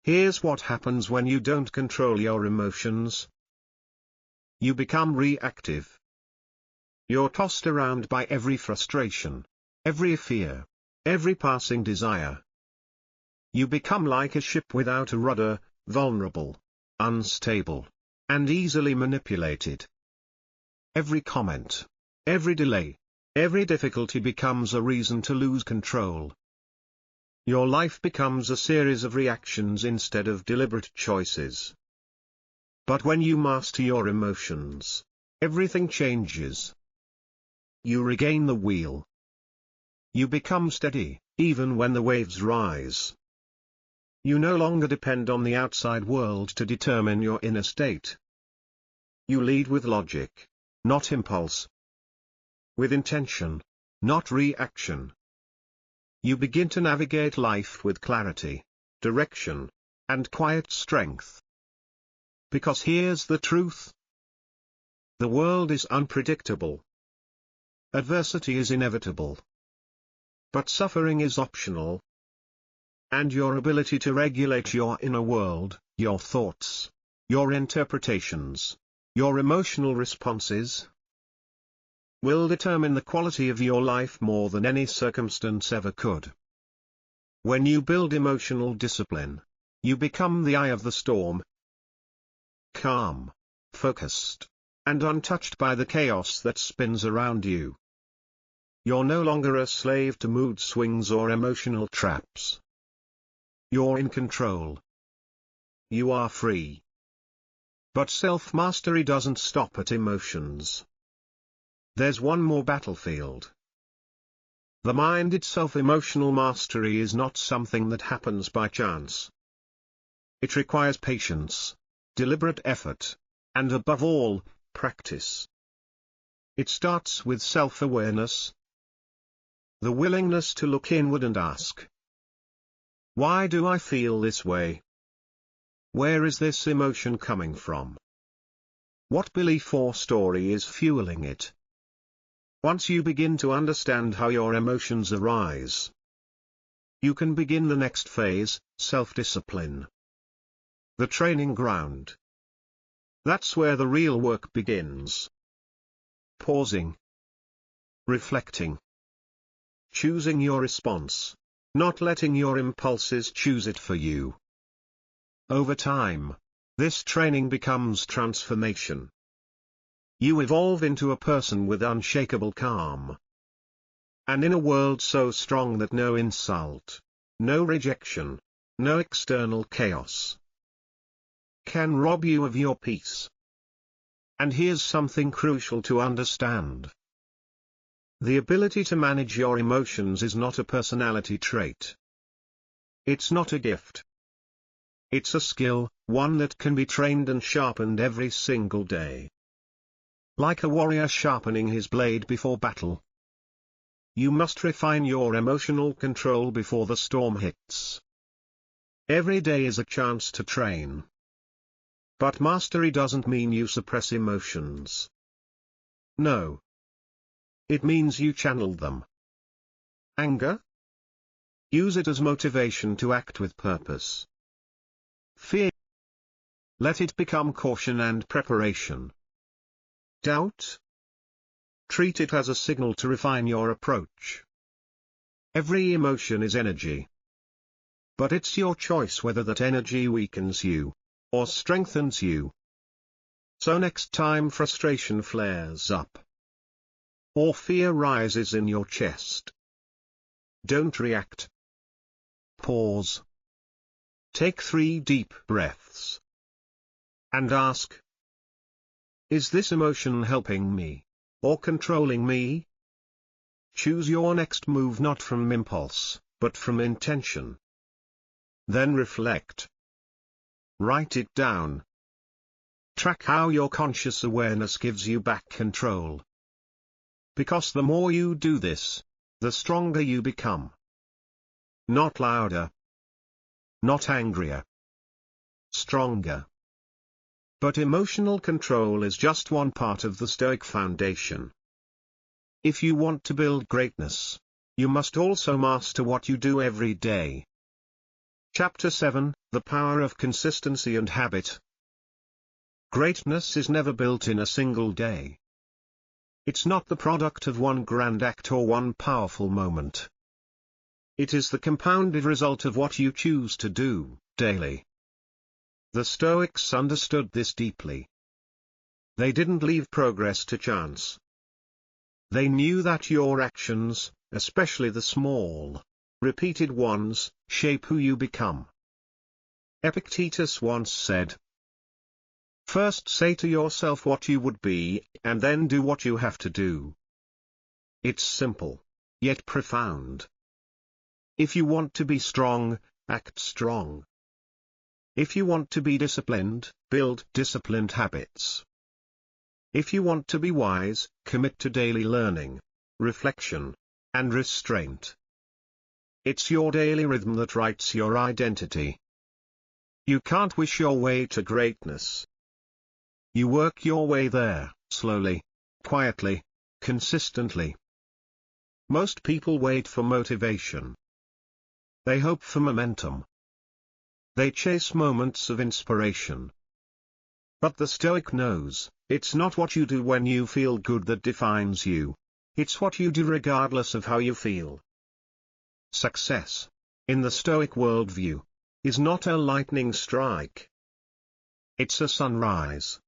Here's what happens when you don't control your emotions. You become reactive. You're tossed around by every frustration, every fear, every passing desire. You become like a ship without a rudder, vulnerable, unstable, and easily manipulated. Every comment, every delay, every difficulty becomes a reason to lose control. Your life becomes a series of reactions instead of deliberate choices. But when you master your emotions, everything changes. You regain the wheel. You become steady, even when the waves rise. You no longer depend on the outside world to determine your inner state. You lead with logic, not impulse. With intention, not reaction. You begin to navigate life with clarity, direction, and quiet strength. Because here's the truth. The world is unpredictable. Adversity is inevitable. But suffering is optional. And your ability to regulate your inner world, your thoughts, your interpretations, your emotional responses, will determine the quality of your life more than any circumstance ever could. When you build emotional discipline, you become the eye of the storm, calm, focused, and untouched by the chaos that spins around you. You're no longer a slave to mood swings or emotional traps. You're in control. You are free. But self-mastery doesn't stop at emotions. There's one more battlefield. The mind itself. Emotional mastery is not something that happens by chance. It requires patience, deliberate effort, and above all, practice. It starts with self-awareness. The willingness to look inward and ask, why do I feel this way? Where is this emotion coming from? What belief or story is fueling it? Once you begin to understand how your emotions arise, you can begin the next phase, self-discipline. The training ground. That's where the real work begins. Pausing. Reflecting. Choosing your response. Not letting your impulses choose it for you. Over time, this training becomes transformation. You evolve into a person with unshakable calm. And in a world so strong that no insult, no rejection, no external chaos can rob you of your peace. And here's something crucial to understand. The ability to manage your emotions is not a personality trait. It's not a gift. It's a skill, one that can be trained and sharpened every single day. Like a warrior sharpening his blade before battle. You must refine your emotional control before the storm hits. Every day is a chance to train. But mastery doesn't mean you suppress emotions. No. It means you channel them. Anger? Use it as motivation to act with purpose. Fear? Let it become caution and preparation. Doubt? Treat it as a signal to refine your approach. Every emotion is energy. But it's your choice whether that energy weakens you, or strengthens you. So next time frustration flares up, or fear rises in your chest, don't react. Pause. Take 3 deep breaths. And ask, is this emotion helping me, or controlling me? Choose your next move not from impulse, but from intention. Then reflect. Write it down. Track how your conscious awareness gives you back control. Because the more you do this, the stronger you become. Not louder. Not angrier. Stronger. But emotional control is just one part of the Stoic foundation. If you want to build greatness, you must also master what you do every day. Chapter 7, The Power of Consistency and Habit. Greatness is never built in a single day. It's not the product of one grand act or one powerful moment. It is the compounded result of what you choose to do, daily. The Stoics understood this deeply. They didn't leave progress to chance. They knew that your actions, especially the small, repeated ones, shape who you become. Epictetus once said, "First say to yourself what you would be, and then do what you have to do." It's simple, yet profound. If you want to be strong, act strong. If you want to be disciplined, build disciplined habits. If you want to be wise, commit to daily learning, reflection, and restraint. It's your daily rhythm that writes your identity. You can't wish your way to greatness. You work your way there, slowly, quietly, consistently. Most people wait for motivation. They hope for momentum. They chase moments of inspiration. But the Stoic knows, it's not what you do when you feel good that defines you. It's what you do regardless of how you feel. Success, in the Stoic worldview, is not a lightning strike. It's a sunrise.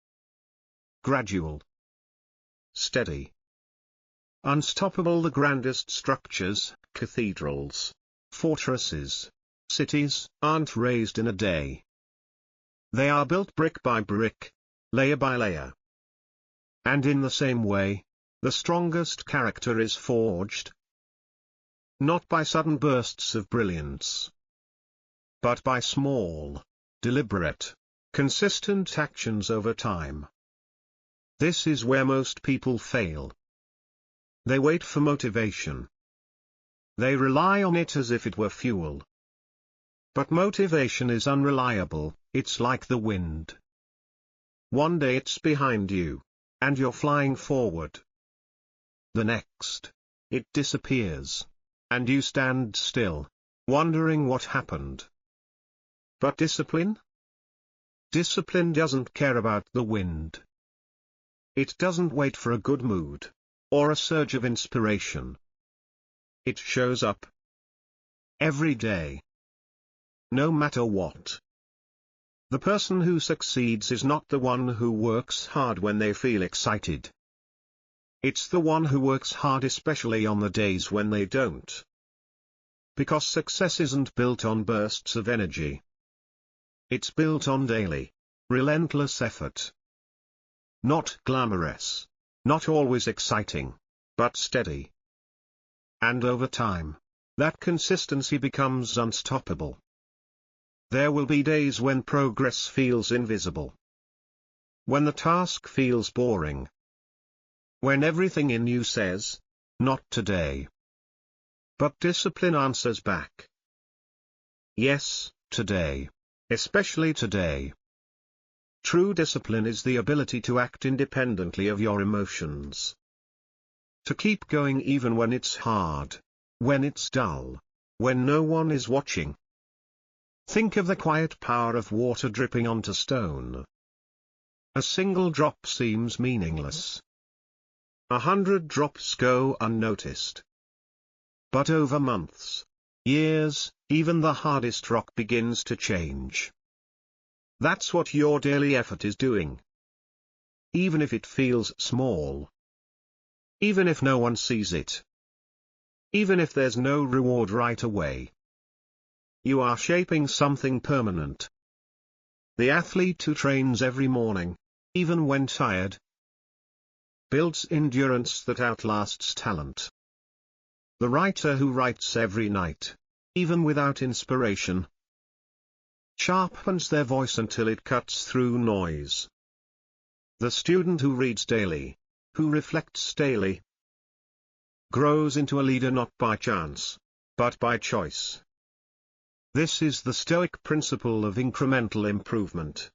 Gradual. Steady. Unstoppable. The grandest structures, cathedrals, fortresses, cities, aren't raised in a day. They are built brick by brick, layer by layer. And in the same way, the strongest character is forged, not by sudden bursts of brilliance, but by small, deliberate, consistent actions over time. This is where most people fail. They wait for motivation. They rely on it as if it were fuel. But motivation is unreliable, it's like the wind. One day it's behind you, and you're flying forward. The next, it disappears, and you stand still, wondering what happened. But discipline? Discipline doesn't care about the wind. It doesn't wait for a good mood, or a surge of inspiration. It shows up. Every day. No matter what. The person who succeeds is not the one who works hard when they feel excited. It's the one who works hard especially on the days when they don't. Because success isn't built on bursts of energy. It's built on daily, relentless effort. Not glamorous, not always exciting, but steady. And over time, that consistency becomes unstoppable. There will be days when progress feels invisible. When the task feels boring. When everything in you says, not today. But discipline answers back. Yes, today. Especially today. True discipline is the ability to act independently of your emotions. To keep going even when it's hard, when it's dull, when no one is watching. Think of the quiet power of water dripping onto stone. A single drop seems meaningless. 100 drops go unnoticed. But over months, years, even the hardest rock begins to change. That's what your daily effort is doing. Even if it feels small. Even if no one sees it. Even if there's no reward right away. You are shaping something permanent. The athlete who trains every morning, even when tired, builds endurance that outlasts talent. The writer who writes every night, even without inspiration, sharpens their voice until it cuts through noise. The student who reads daily, who reflects daily, grows into a leader not by chance, but by choice. This is the Stoic principle of incremental improvement.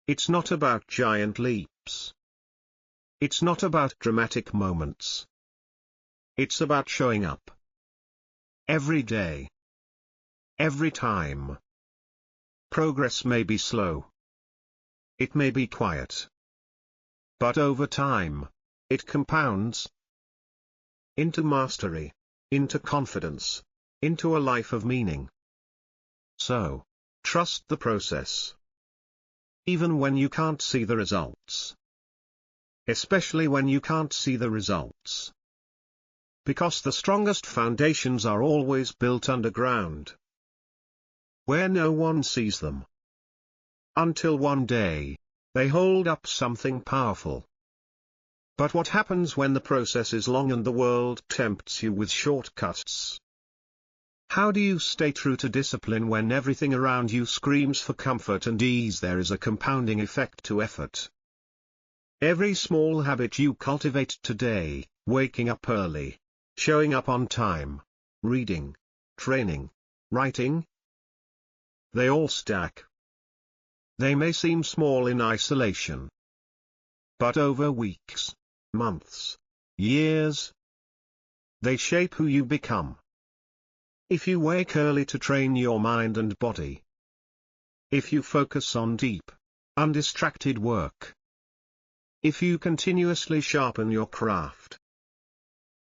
It's not about giant leaps. It's not about dramatic moments. It's about showing up. Every day. Every time. Progress may be slow. It may be quiet. But over time, it compounds into mastery, into confidence, into a life of meaning. So, trust the process. Even when you can't see the results. Especially when you can't see the results. Because the strongest foundations are always built underground. Where no one sees them. Until one day, they hold up something powerful. But what happens when the process is long and the world tempts you with shortcuts? How do you stay true to discipline when everything around you screams for comfort and ease? There is a compounding effect to effort. Every small habit you cultivate today, waking up early, showing up on time, reading, training, writing, they all stack. They may seem small in isolation, but over weeks, months, years, they shape who you become. If you wake early to train your mind and body, if you focus on deep, undistracted work, if you continuously sharpen your craft,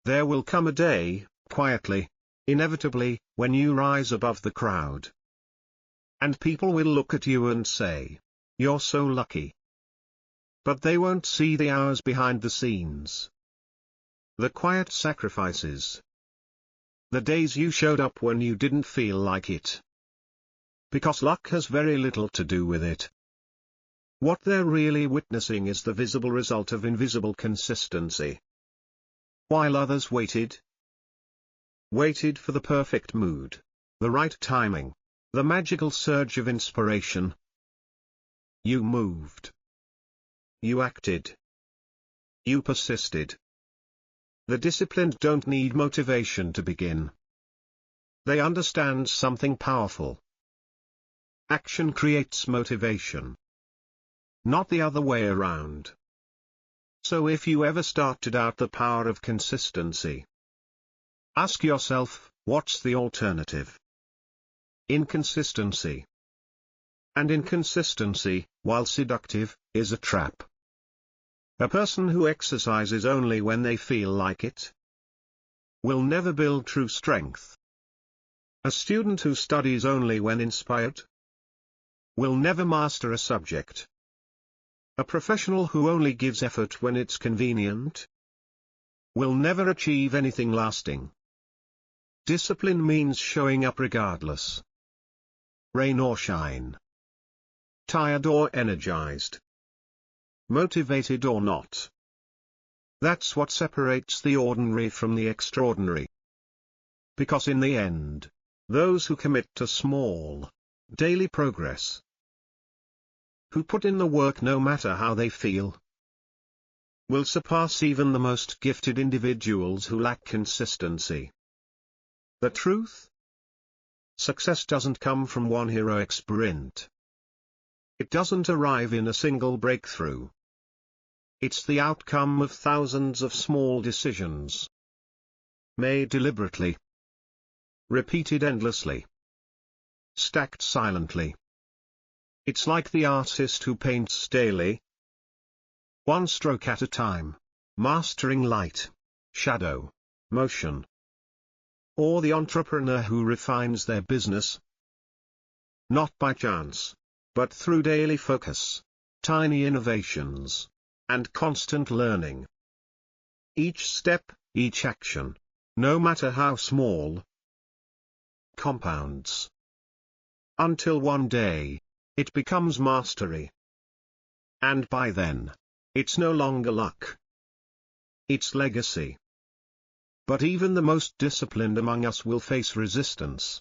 there will come a day, quietly, inevitably, when you rise above the crowd. And people will look at you and say, "You're so lucky." But they won't see the hours behind the scenes. The quiet sacrifices. The days you showed up when you didn't feel like it. Because luck has very little to do with it. What they're really witnessing is the visible result of invisible consistency. While others waited for the perfect mood, the right timing, the magical surge of inspiration, you moved. You acted. You persisted. The disciplined don't need motivation to begin. They understand something powerful. Action creates motivation, not the other way around. So if you ever start to doubt the power of consistency, ask yourself, what's the alternative? Inconsistency. And inconsistency, while seductive, is a trap. A person who exercises only when they feel like it will never build true strength. A student who studies only when inspired will never master a subject. A professional who only gives effort when it's convenient will never achieve anything lasting. Discipline means showing up regardless. Rain or shine. Tired or energized. Motivated or not. That's what separates the ordinary from the extraordinary. Because in the end, those who commit to small, daily progress, who put in the work no matter how they feel, will surpass even the most gifted individuals who lack consistency. The truth? Success doesn't come from one heroic sprint. It doesn't arrive in a single breakthrough. It's the outcome of thousands of small decisions, made deliberately, repeated endlessly, stacked silently. It's like the artist who paints daily, one stroke at a time, mastering light, shadow, motion. Or the entrepreneur who refines their business, not by chance, but through daily focus, tiny innovations, and constant learning. Each step, each action, no matter how small, compounds. Until one day, it becomes mastery. And by then, it's no longer luck. It's legacy. But even the most disciplined among us will face resistance,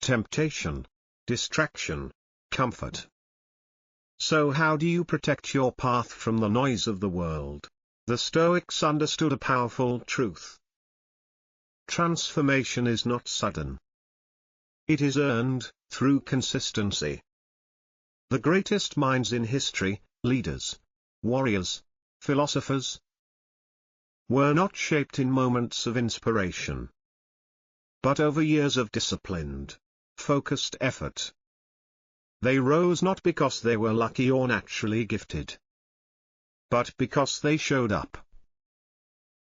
temptation, distraction, comfort. So how do you protect your path from the noise of the world? The Stoics understood a powerful truth. Transformation is not sudden. It is earned, through consistency. The greatest minds in history, leaders, warriors, philosophers, were not shaped in moments of inspiration, but over years of disciplined, focused effort. They rose not because they were lucky or naturally gifted, but because they showed up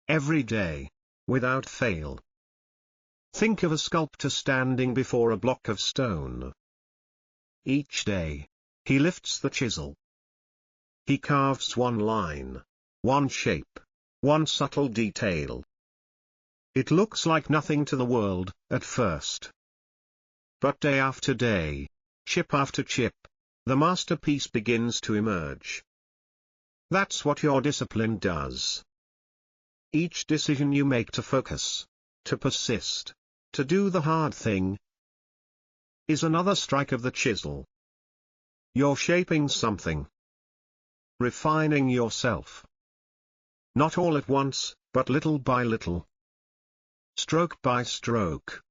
every day, without fail. Think of a sculptor standing before a block of stone. Each day, he lifts the chisel. He carves one line, one shape, one subtle detail. It looks like nothing to the world, at first. But day after day, chip after chip, the masterpiece begins to emerge. That's what your discipline does. Each decision you make to focus, to persist, to do the hard thing, is another strike of the chisel. You're shaping something. Refining yourself. Not all at once, but little by little. Stroke by stroke.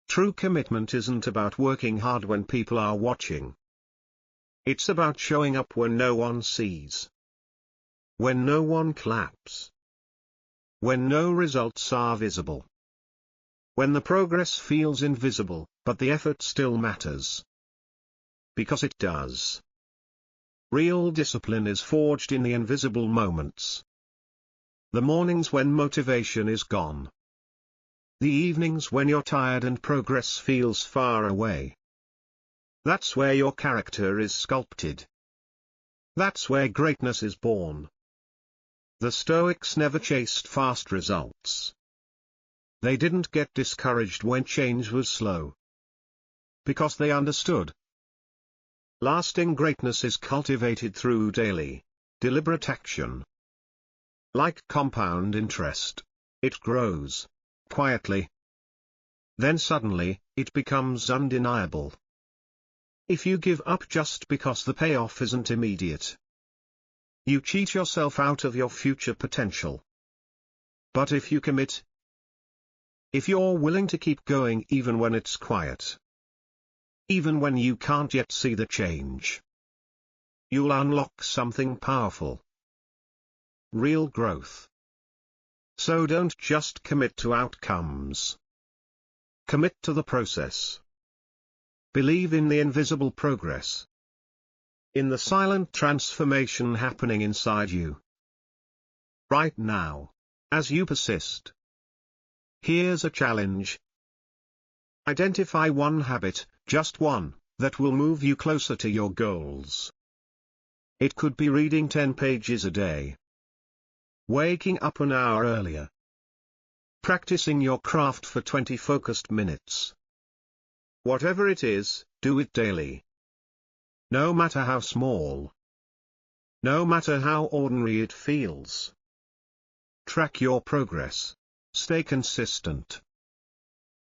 True commitment isn't about working hard when people are watching. It's about showing up when no one sees. When no one claps. When no results are visible. When the progress feels invisible, but the effort still matters. Because it does. Real discipline is forged in the invisible moments. The mornings when motivation is gone. The evenings when you're tired and progress feels far away. That's where your character is sculpted. That's where greatness is born. The Stoics never chased fast results. They didn't get discouraged when change was slow. Because they understood. Lasting greatness is cultivated through daily, deliberate action. Like compound interest, it grows, quietly. Then suddenly, it becomes undeniable. If you give up just because the payoff isn't immediate, you cheat yourself out of your future potential. But if you commit, if you're willing to keep going even when it's quiet, even when you can't yet see the change, you'll unlock something powerful. Real growth. So don't just commit to outcomes. Commit to the process. Believe in the invisible progress. In the silent transformation happening inside you. Right now. As you persist. Here's a challenge. Identify one habit, just one, that will move you closer to your goals. It could be reading 10 pages a day. Waking up an hour earlier. Practicing your craft for 20 focused minutes. Whatever it is, do it daily. No matter how small. No matter how ordinary it feels. Track your progress. Stay consistent.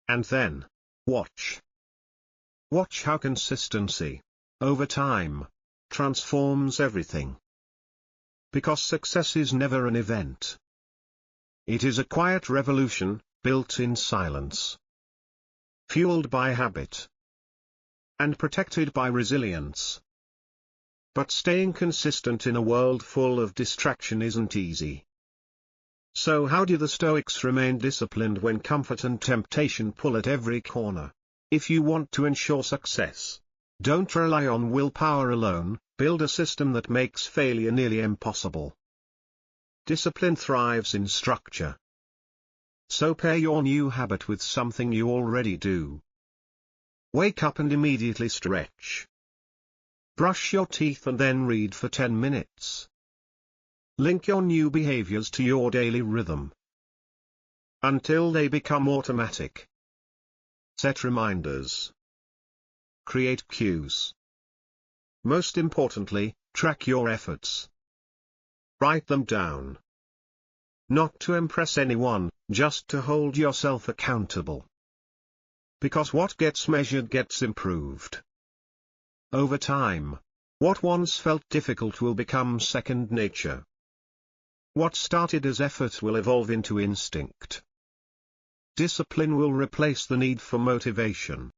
And then, watch. Watch how consistency, over time, transforms everything. Because success is never an event. It is a quiet revolution, built in silence. Fueled by habit. And protected by resilience. But staying consistent in a world full of distraction isn't easy. So how do the Stoics remain disciplined when comfort and temptation pull at every corner? If you want to ensure success, don't rely on willpower alone, build a system that makes failure nearly impossible. Discipline thrives in structure. So pair your new habit with something you already do. Wake up and immediately stretch. Brush your teeth and then read for 10 minutes. Link your new behaviors to your daily rhythm. Until they become automatic. Set reminders. Create cues. Most importantly, track your efforts. Write them down. Not to impress anyone, just to hold yourself accountable. Because what gets measured gets improved. Over time, what once felt difficult will become second nature. What started as effort will evolve into instinct. Discipline will replace the need for motivation.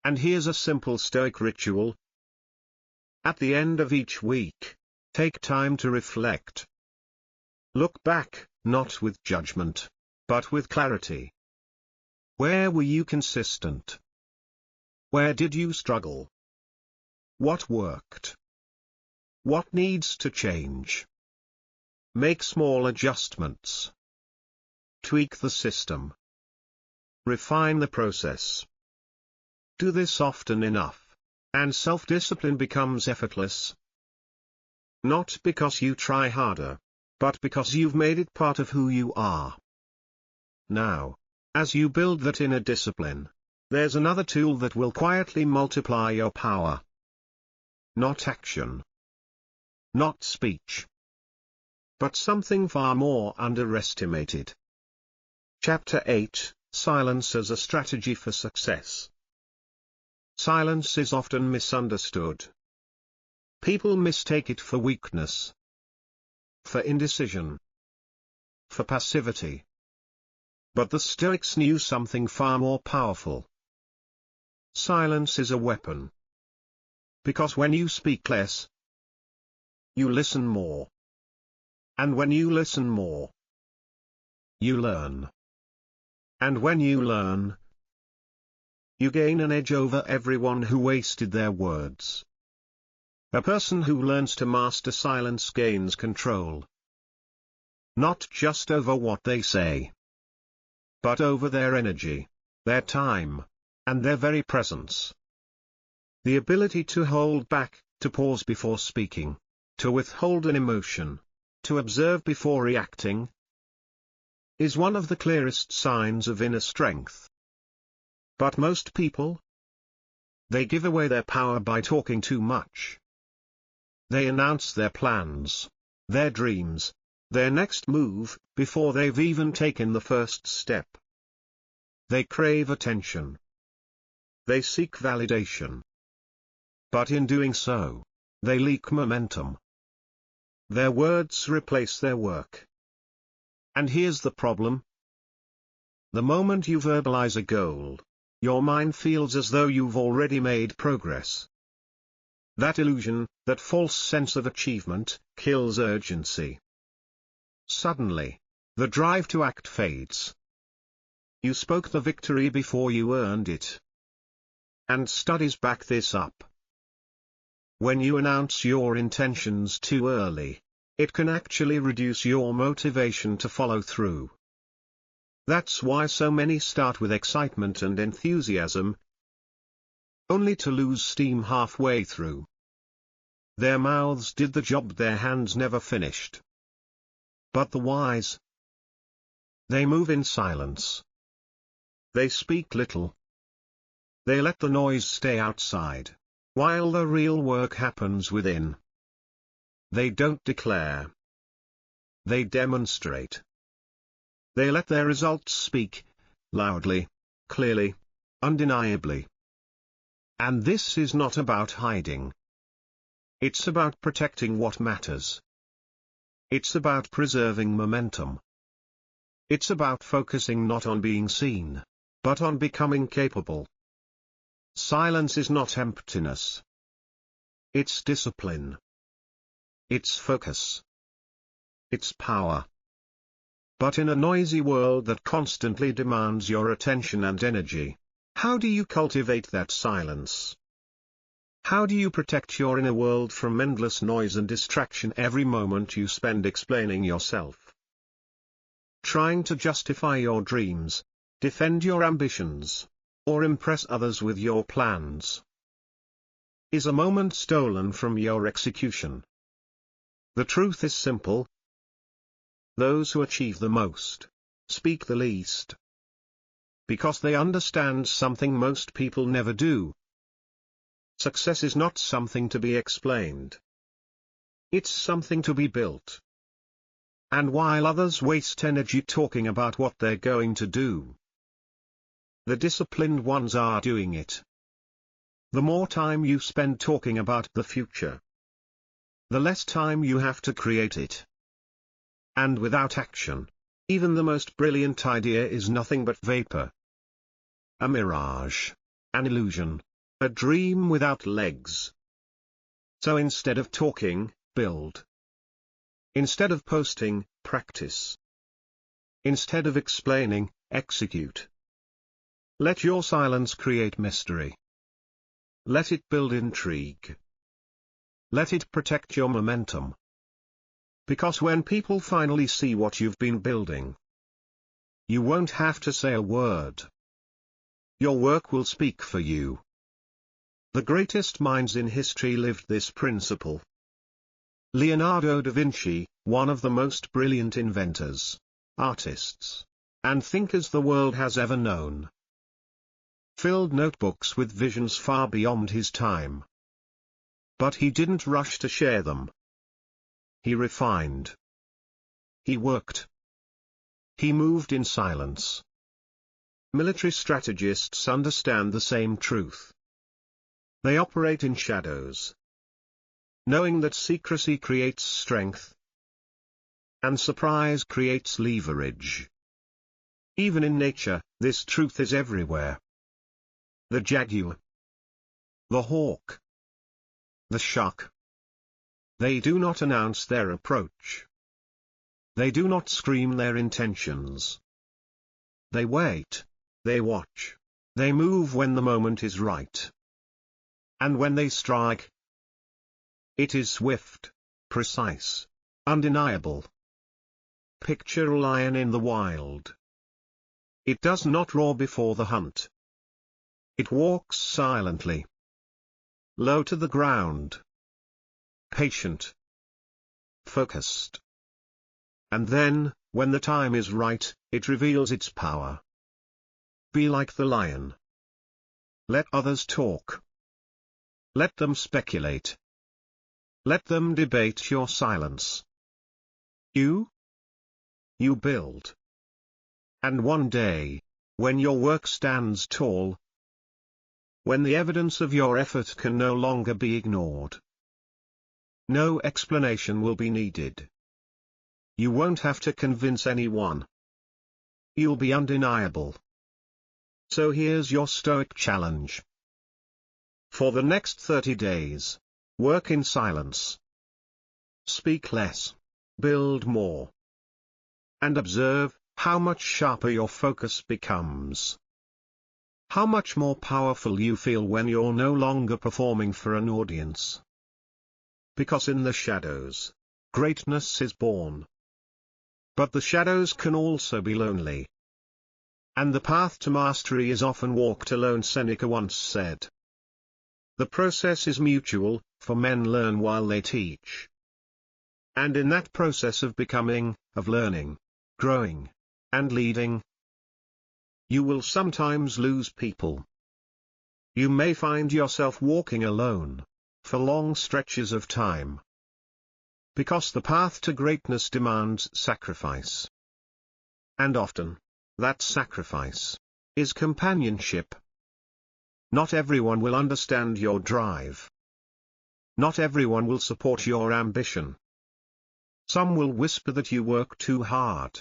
And here's a simple Stoic ritual. At the end of each week, take time to reflect. Look back, not with judgment, but with clarity. Where were you consistent? Where did you struggle? What worked? What needs to change? Make small adjustments. Tweak the system. Refine the process. Do this often enough, and self-discipline becomes effortless. Not because you try harder, but because you've made it part of who you are. Now, as you build that inner discipline, there's another tool that will quietly multiply your power. Not action. Not speech. But something far more underestimated. Chapter 8, Silence as a Strategy for Success. Silence is often misunderstood. People mistake it for weakness, for indecision, for passivity. But the Stoics knew something far more powerful. Silence is a weapon. Because when you speak less, you listen more. And when you listen more, you learn. And when you learn, you gain an edge over everyone who wasted their words. A person who learns to master silence gains control. Not just over what they say, but over their energy, their time, and their very presence. The ability to hold back, to pause before speaking, to withhold an emotion, to observe before reacting, is one of the clearest signs of inner strength. But most people, they give away their power by talking too much. They announce their plans, their dreams, their next move, before they've even taken the first step. They crave attention. They seek validation. But in doing so, they leak momentum. Their words replace their work. And here's the problem. The moment you verbalize a goal, your mind feels as though you've already made progress. That illusion, that false sense of achievement, kills urgency. Suddenly, the drive to act fades. You spoke the victory before you earned it. And studies back this up. When you announce your intentions too early, it can actually reduce your motivation to follow through. That's why so many start with excitement and enthusiasm, only to lose steam halfway through. Their mouths did the job their hands never finished. But the wise, they move in silence. They speak little. They let the noise stay outside, while the real work happens within. They don't declare. They demonstrate. They let their results speak, loudly, clearly, undeniably. And this is not about hiding. It's about protecting what matters. It's about preserving momentum. It's about focusing not on being seen, but on becoming capable. Silence is not emptiness. It's discipline. It's focus. It's power. But in a noisy world that constantly demands your attention and energy, how do you cultivate that silence? How do you protect your inner world from endless noise and distraction every moment you spend explaining yourself? Trying to justify your dreams, defend your ambitions, or impress others with your plans, is a moment stolen from your execution. The truth is simple. Those who achieve the most, speak the least. Because they understand something most people never do. Success is not something to be explained. It's something to be built. And while others waste energy talking about what they're going to do, the disciplined ones are doing it. The more time you spend talking about the future, the less time you have to create it. And without action, even the most brilliant idea is nothing but vapor. A mirage. An illusion. A dream without legs. So instead of talking, build. Instead of posting, practice. Instead of explaining, execute. Let your silence create mystery. Let it build intrigue. Let it protect your momentum. Because when people finally see what you've been building, you won't have to say a word. Your work will speak for you. The greatest minds in history lived this principle. Leonardo da Vinci, one of the most brilliant inventors, artists, and thinkers the world has ever known, filled notebooks with visions far beyond his time. But he didn't rush to share them. He refined. He worked. He moved in silence. Military strategists understand the same truth. They operate in shadows. knowing that secrecy creates strength, and surprise creates leverage. Even in nature, this truth is everywhere. The jaguar, the hawk, the shark. They do not announce their approach. They do not scream their intentions. They wait, they watch, they move when the moment is right. And when they strike, it is swift, precise, undeniable. Picture a lion in the wild. It does not roar before the hunt. It walks silently, low to the ground, patient, focused. And then, when the time is right, it reveals its power. Be like the lion. Let others talk. Let them speculate. Let them debate your silence. You build. And one day, when your work stands tall, when the evidence of your effort can no longer be ignored, no explanation will be needed. You won't have to convince anyone. You'll be undeniable. So here's your Stoic challenge. For the next 30 days, work in silence. Speak less, build more. And observe how much sharper your focus becomes. How much more powerful you feel when you're no longer performing for an audience. Because in the shadows, greatness is born. But the shadows can also be lonely. And the path to mastery is often walked alone, Seneca once said. The process is mutual, for men learn while they teach. And in that process of becoming, of learning, growing, and leading, you will sometimes lose people. You may find yourself walking alone, for long stretches of time. Because the path to greatness demands sacrifice. And often, that sacrifice is companionship. Not everyone will understand your drive. Not everyone will support your ambition. Some will whisper that you work too hard.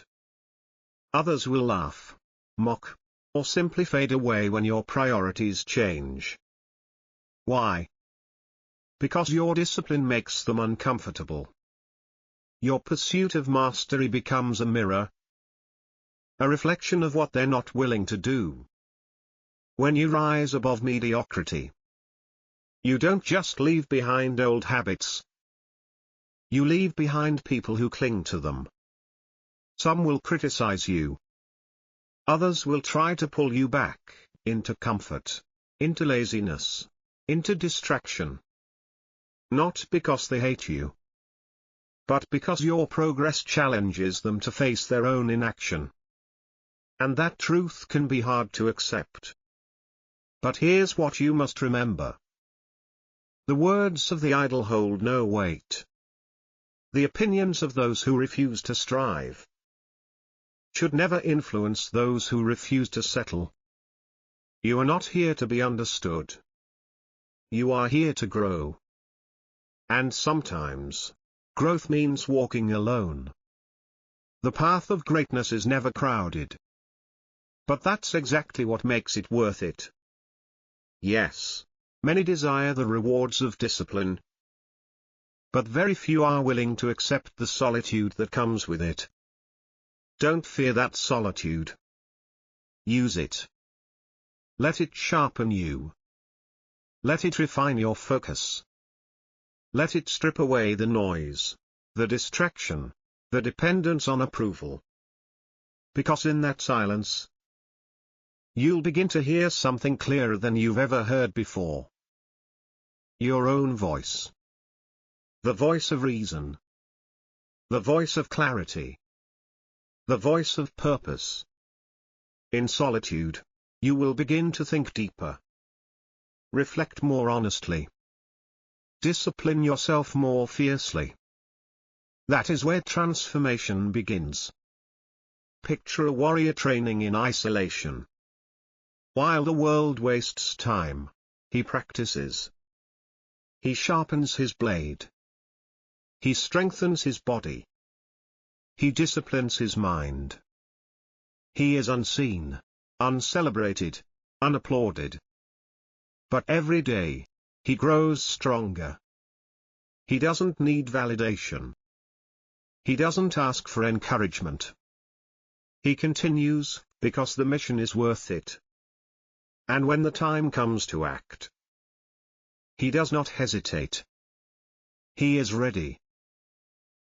Others will laugh, mock, or simply fade away when your priorities change. Why? Because your discipline makes them uncomfortable. Your pursuit of mastery becomes a mirror, a reflection of what they're not willing to do. When you rise above mediocrity, you don't just leave behind old habits. You leave behind people who cling to them. Some will criticize you. Others will try to pull you back, into comfort, into laziness, into distraction. Not because they hate you, but because your progress challenges them to face their own inaction. And that truth can be hard to accept. But here's what you must remember. The words of the idle hold no weight. The opinions of those who refuse to strive should never influence those who refuse to settle. You are not here to be understood. You are here to grow. And sometimes, growth means walking alone. The path of greatness is never crowded. But that's exactly what makes it worth it. Yes, many desire the rewards of discipline, but very few are willing to accept the solitude that comes with it. Don't fear that solitude. Use it. Let it sharpen you. Let it refine your focus. Let it strip away the noise, the distraction, the dependence on approval. Because in that silence, you'll begin to hear something clearer than you've ever heard before. Your own voice. The voice of reason. The voice of clarity. The voice of purpose. In solitude, you will begin to think deeper. Reflect more honestly. Discipline yourself more fiercely. That is where transformation begins. Picture a warrior training in isolation. While the world wastes time, he practices. He sharpens his blade, He strengthens his body. He disciplines his mind. He is unseen, uncelebrated, unapplauded. But every day, he grows stronger. He doesn't need validation. He doesn't ask for encouragement. He continues, because the mission is worth it. And when the time comes to act, he does not hesitate. He is ready.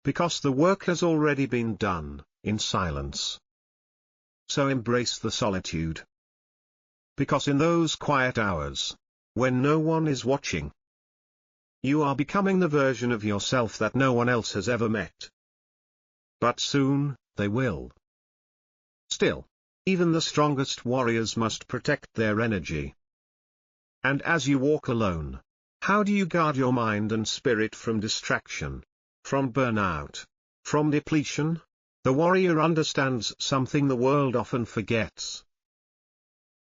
Because the work has already been done, in silence. So embrace the solitude. Because in those quiet hours, when no one is watching, you are becoming the version of yourself that no one else has ever met. But soon, they will. Still, even the strongest warriors must protect their energy. And as you walk alone, how do you guard your mind and spirit from distraction, from burnout, from depletion? The warrior understands something the world often forgets.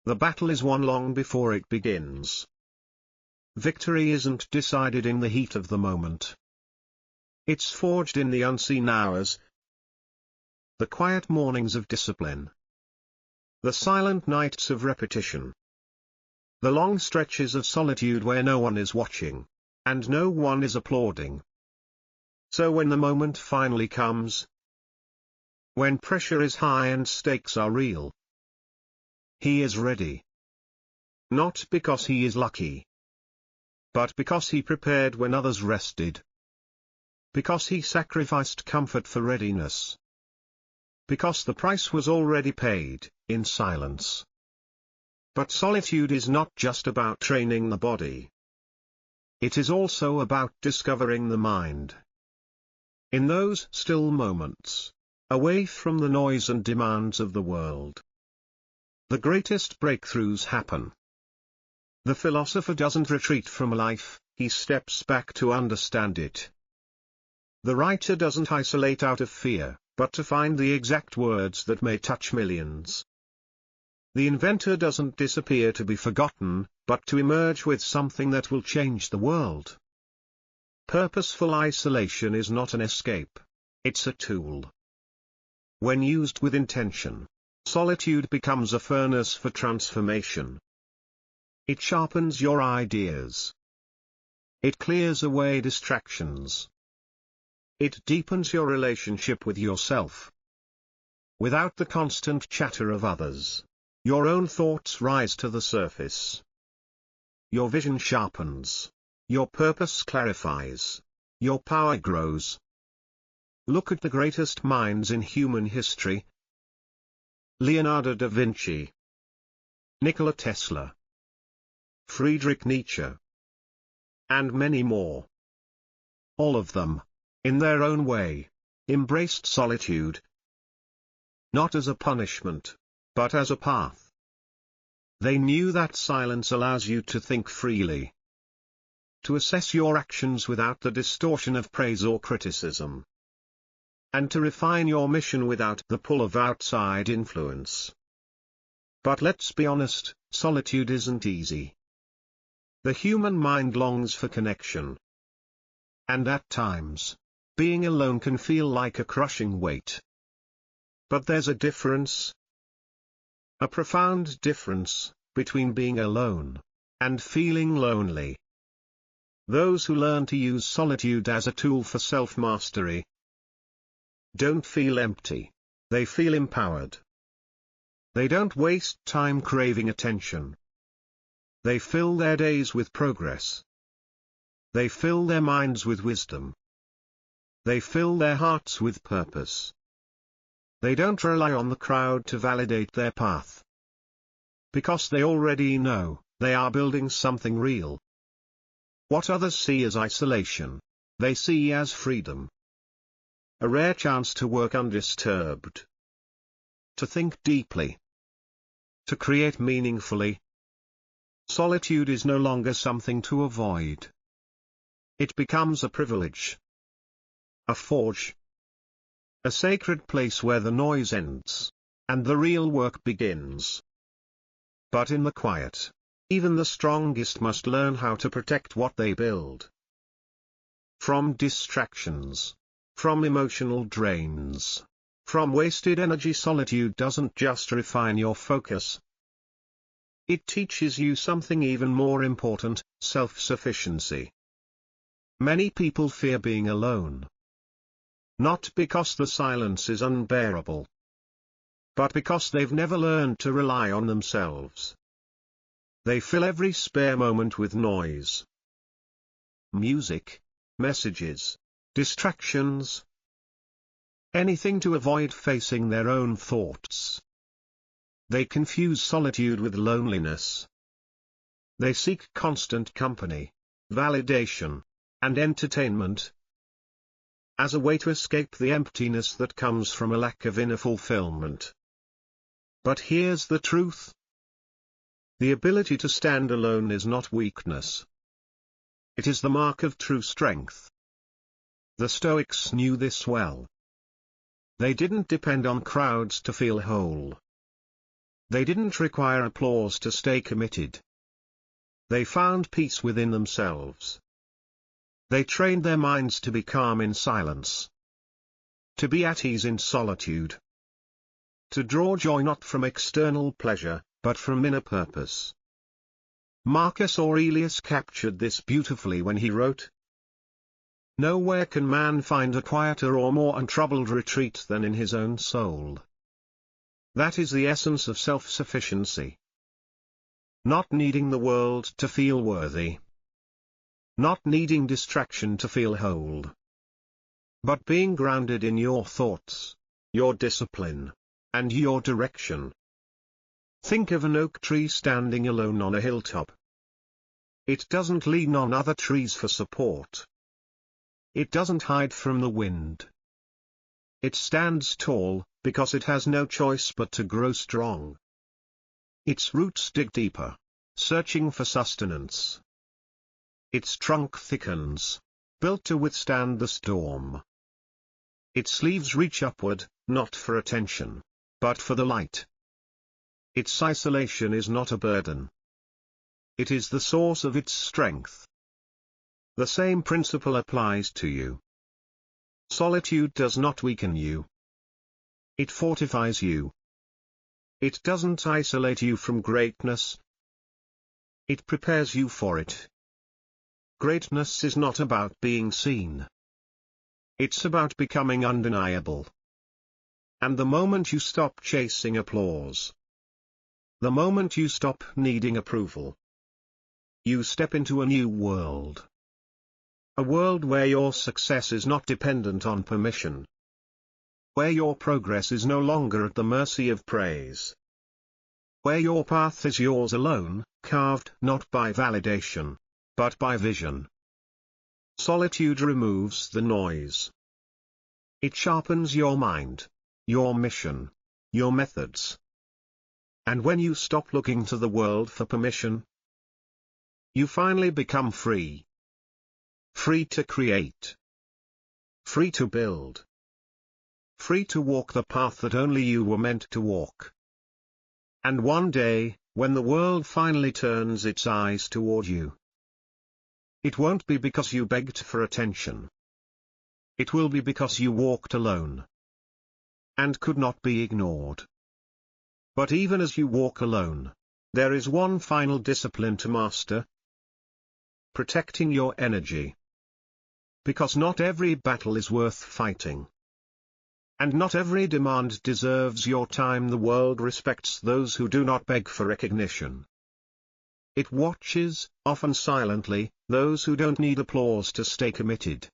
The battle is won long before it begins. Victory isn't decided in the heat of the moment. It's forged in the unseen hours, the quiet mornings of discipline, the silent nights of repetition, the long stretches of solitude where no one is watching, and no one is applauding. So when the moment finally comes, when pressure is high and stakes are real, he is ready. Not because he is lucky, but because he prepared when others rested. Because he sacrificed comfort for readiness. Because the price was already paid, in silence. But solitude is not just about training the body. It is also about discovering the mind. In those still moments, away from the noise and demands of the world, the greatest breakthroughs happen. The philosopher doesn't retreat from life, he steps back to understand it. The writer doesn't isolate out of fear, but to find the exact words that may touch millions. The inventor doesn't disappear to be forgotten, but to emerge with something that will change the world. Purposeful isolation is not an escape. It's a tool. When used with intention, solitude becomes a furnace for transformation. It sharpens your ideas. It clears away distractions. It deepens your relationship with yourself. Without the constant chatter of others, your own thoughts rise to the surface. Your vision sharpens. Your purpose clarifies. Your power grows. Look at the greatest minds in human history. Leonardo da Vinci, Nikola Tesla, Friedrich Nietzsche, and many more. All of them, in their own way, embraced solitude. Not as a punishment, but as a path. They knew that silence allows you to think freely, to assess your actions without the distortion of praise or criticism, and to refine your mission without the pull of outside influence. But let's be honest, solitude isn't easy. The human mind longs for connection. And at times, being alone can feel like a crushing weight. But there's a difference. A profound difference, between being alone, and feeling lonely. Those who learn to use solitude as a tool for self-mastery don't feel empty. They feel empowered. They don't waste time craving attention. They fill their days with progress. They fill their minds with wisdom. They fill their hearts with purpose. They don't rely on the crowd to validate their path. Because they already know, they are building something real. What others see as isolation, they see as freedom. A rare chance to work undisturbed. To think deeply. To create meaningfully. Solitude is no longer something to avoid. It becomes a privilege. A forge. A sacred place where the noise ends, and the real work begins. But in the quiet, even the strongest must learn how to protect what they build. from distractions, from emotional drains, from wasted energy. Solitude doesn't just refine your focus. It teaches you something even more important: self-sufficiency. Many people fear being alone. Not because the silence is unbearable, but because they've never learned to rely on themselves. They fill every spare moment with noise. Music, messages, distractions. Anything to avoid facing their own thoughts. They confuse solitude with loneliness. They seek constant company, validation, and entertainment as a way to escape the emptiness that comes from a lack of inner fulfillment. But here's the truth. The ability to stand alone is not weakness. It is the mark of true strength. The Stoics knew this well. They didn't depend on crowds to feel whole. They didn't require applause to stay committed. They found peace within themselves. They trained their minds to be calm in silence, to be at ease in solitude, to draw joy not from external pleasure, but from inner purpose. Marcus Aurelius captured this beautifully when he wrote, "Nowhere can man find a quieter or more untroubled retreat than in his own soul." That is the essence of self-sufficiency. Not needing the world to feel worthy. Not needing distraction to feel whole. But being grounded in your thoughts, your discipline, and your direction. Think of an oak tree standing alone on a hilltop. It doesn't lean on other trees for support. It doesn't hide from the wind. It stands tall, because it has no choice but to grow strong. Its roots dig deeper, searching for sustenance. Its trunk thickens, built to withstand the storm. Its leaves reach upward, not for attention, but for the light. Its isolation is not a burden. It is the source of its strength. The same principle applies to you. Solitude does not weaken you. It fortifies you. It doesn't isolate you from greatness. It prepares you for it. Greatness is not about being seen. It's about becoming undeniable. And the moment you stop chasing applause, the moment you stop needing approval, you step into a new world. A world where your success is not dependent on permission. Where your progress is no longer at the mercy of praise. Where your path is yours alone, carved not by validation, but by vision. Solitude removes the noise. It sharpens your mind, your mission, your methods. And when you stop looking to the world for permission, you finally become free. Free to create. Free to build. Free to walk the path that only you were meant to walk. And one day, when the world finally turns its eyes toward you, it won't be because you begged for attention. It will be because you walked alone. And could not be ignored. But even as you walk alone, there is one final discipline to master. Protecting your energy. Because not every battle is worth fighting. And not every demand deserves your time. The world respects those who do not beg for recognition. It watches, often silently, those who don't need applause to stay committed.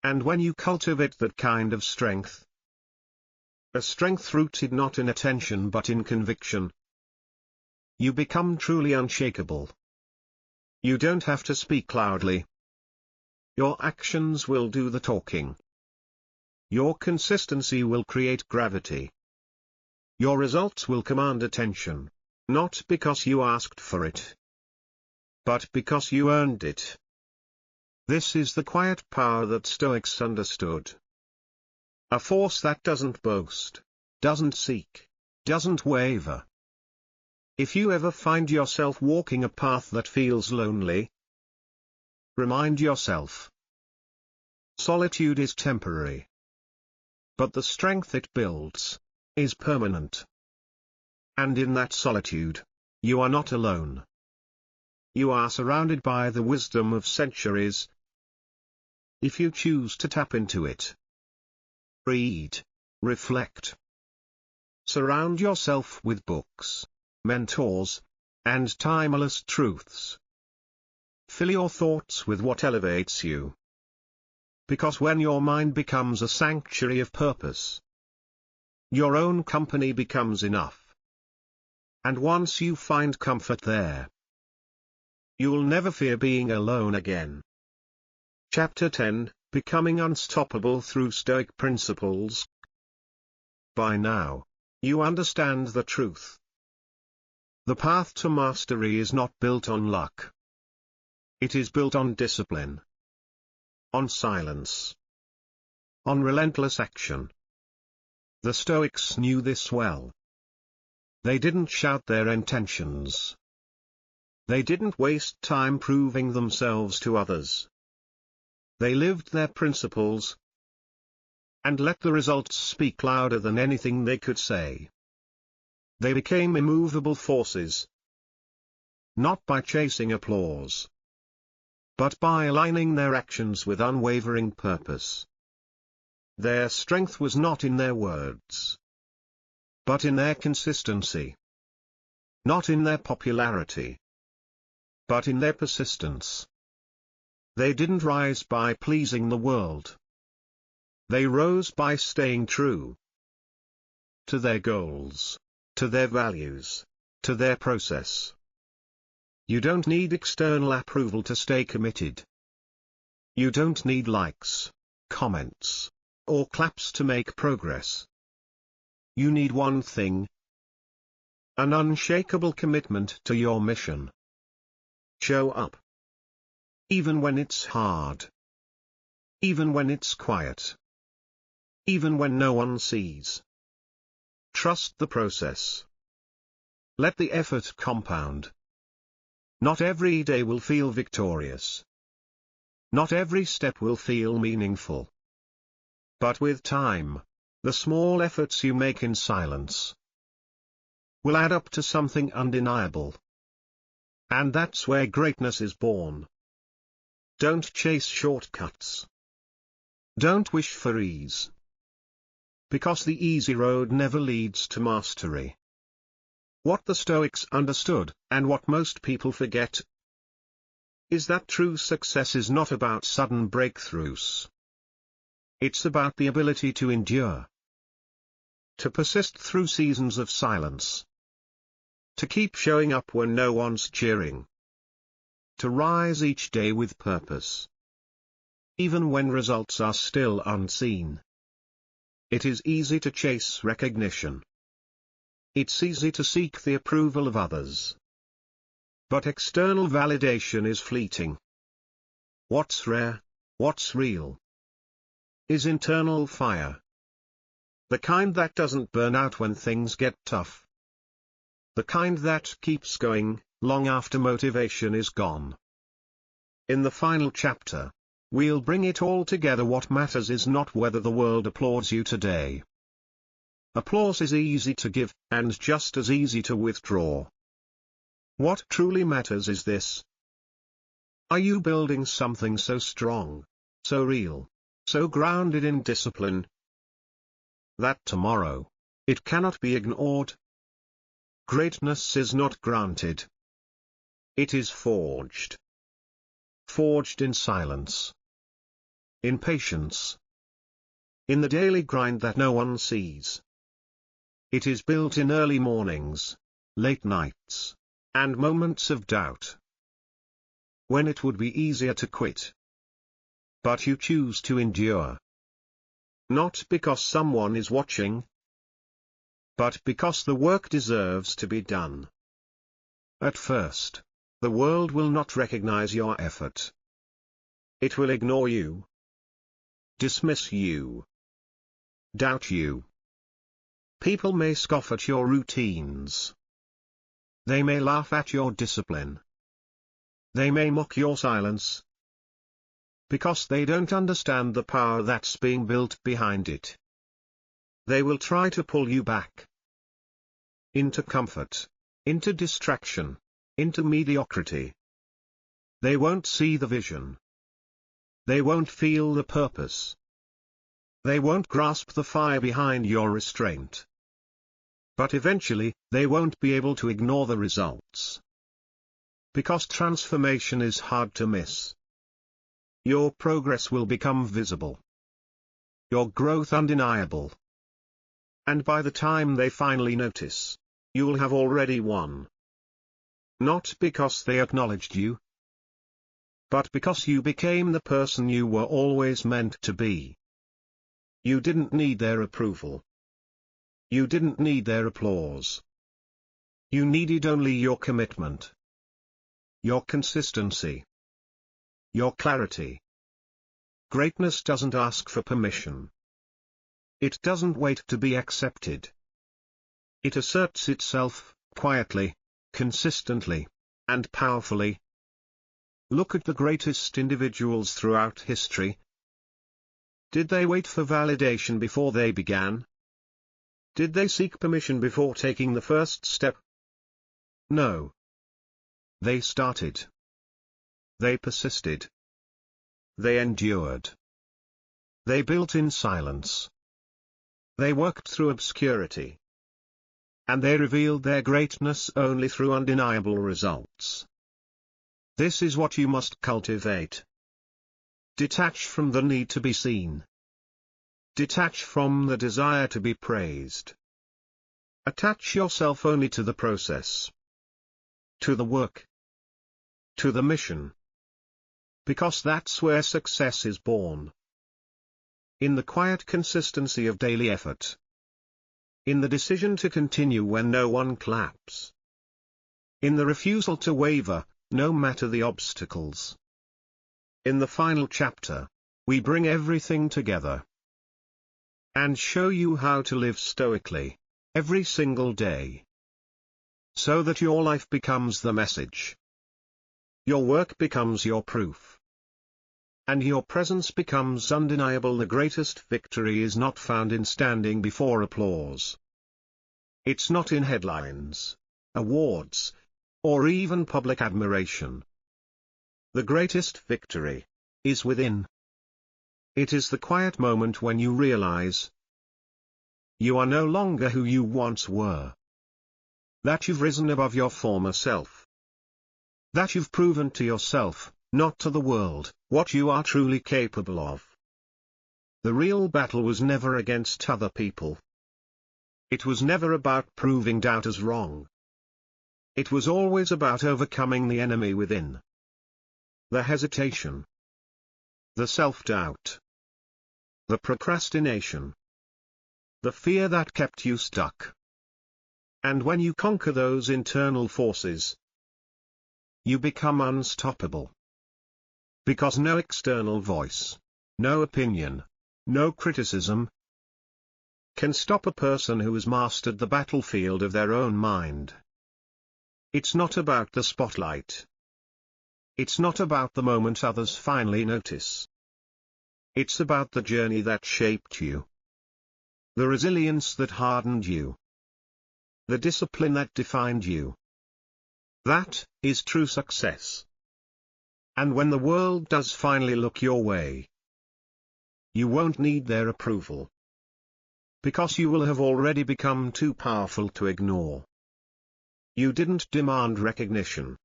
And when you cultivate that kind of strength, a strength rooted not in attention but in conviction, you become truly unshakable. You don't have to speak loudly. Your actions will do the talking. Your consistency will create gravity. Your results will command attention, not because you asked for it, but because you earned it. This is the quiet power that Stoics understood. A force that doesn't boast, doesn't seek, doesn't waver. If you ever find yourself walking a path that feels lonely, remind yourself, Solitude is temporary. But the strength it builds is permanent. And in that solitude, you are not alone. You are surrounded by the wisdom of centuries. If you choose to tap into it, read, reflect. Surround yourself with books, mentors, and timeless truths. Fill your thoughts with what elevates you. Because when your mind becomes a sanctuary of purpose, your own company becomes enough. And once you find comfort there, you'll never fear being alone again. Chapter 10, Becoming Unstoppable Through Stoic Principles. By now, you understand the truth. The path to mastery is not built on luck. It is built on discipline, on silence, on relentless action. The Stoics knew this well. They didn't shout their intentions. They didn't waste time proving themselves to others. They lived their principles, and let the results speak louder than anything they could say. They became immovable forces, not by chasing applause, but by aligning their actions with unwavering purpose. Their strength was not in their words, but in their consistency. Not in their popularity, but in their persistence. They didn't rise by pleasing the world. They rose by staying true to their goals, to their values, to their process. You don't need external approval to stay committed. You don't need likes, comments, or claps to make progress. You need one thing: an unshakable commitment to your mission. Show up. Even when it's hard. Even when it's quiet. Even when no one sees. Trust the process. Let the effort compound. Not every day will feel victorious. Not every step will feel meaningful. But with time, the small efforts you make in silence will add up to something undeniable. And that's where greatness is born. Don't chase shortcuts. Don't wish for ease. Because the easy road never leads to mastery. What the Stoics understood, and what most people forget, is that true success is not about sudden breakthroughs. It's about the ability to endure. To persist through seasons of silence. To keep showing up when no one's cheering. To rise each day with purpose. Even when results are still unseen. It is easy to chase recognition. It's easy to seek the approval of others. But external validation is fleeting. What's rare, what's real, is internal fire. The kind that doesn't burn out when things get tough. The kind that keeps going, long after motivation is gone. In the final chapter, we'll bring it all together. What matters is not whether the world applauds you today. Applause is easy to give, and just as easy to withdraw. What truly matters is this. Are you building something so strong, so real, so grounded in discipline, that tomorrow, it cannot be ignored? Greatness is not granted. It is forged. Forged in silence. In patience. In the daily grind that no one sees. It is built in early mornings, late nights, and moments of doubt. When it would be easier to quit. But you choose to endure. Not because someone is watching, but because the work deserves to be done. At first, the world will not recognize your effort. It will ignore you, dismiss you, doubt you. People may scoff at your routines. They may laugh at your discipline. They may mock your silence. because they don't understand the power that's being built behind it. They will try to pull you back into comfort, into distraction, into mediocrity. They won't see the vision. They won't feel the purpose. They won't grasp the fire behind your restraint. But eventually, they won't be able to ignore the results. Because transformation is hard to miss. Your progress will become visible. Your growth undeniable. And by the time they finally notice, you'll have already won. Not because they acknowledged you, but because you became the person you were always meant to be. You didn't need their approval. You didn't need their applause. You needed only your commitment, your consistency, your clarity. Greatness doesn't ask for permission. It doesn't wait to be accepted. It asserts itself, quietly, consistently, and powerfully. Look at the greatest individuals throughout history. Did they wait for validation before they began? Did they seek permission before taking the first step? No. They started. They persisted. They endured. They built in silence. They worked through obscurity. And they revealed their greatness only through undeniable results. This is what you must cultivate. Detach from the need to be seen. Detach from the desire to be praised. Attach yourself only to the process. To the work. To the mission. Because that's where success is born. In the quiet consistency of daily effort. In the decision to continue when no one claps. In the refusal to waver, no matter the obstacles. In the final chapter, we bring everything together. And show you how to live stoically, every single day. So that your life becomes the message. Your work becomes your proof. And your presence becomes undeniable. The greatest victory is not found in standing before applause. It's not in headlines, awards, or even public admiration. The greatest victory is within. It is the quiet moment when you realize you are no longer who you once were. That you've risen above your former self. That you've proven to yourself, not to the world, what you are truly capable of. The real battle was never against other people. It was never about proving doubters wrong. It was always about overcoming the enemy within. The hesitation. The self-doubt. The procrastination. The fear that kept you stuck. And when you conquer those internal forces, you become unstoppable. Because no external voice, no opinion, no criticism, can stop a person who has mastered the battlefield of their own mind. It's not about the spotlight. It's not about the moment others finally notice. It's about the journey that shaped you. The resilience that hardened you. The discipline that defined you. That is true success. And when the world does finally look your way, you won't need their approval. Because you will have already become too powerful to ignore. You didn't demand recognition.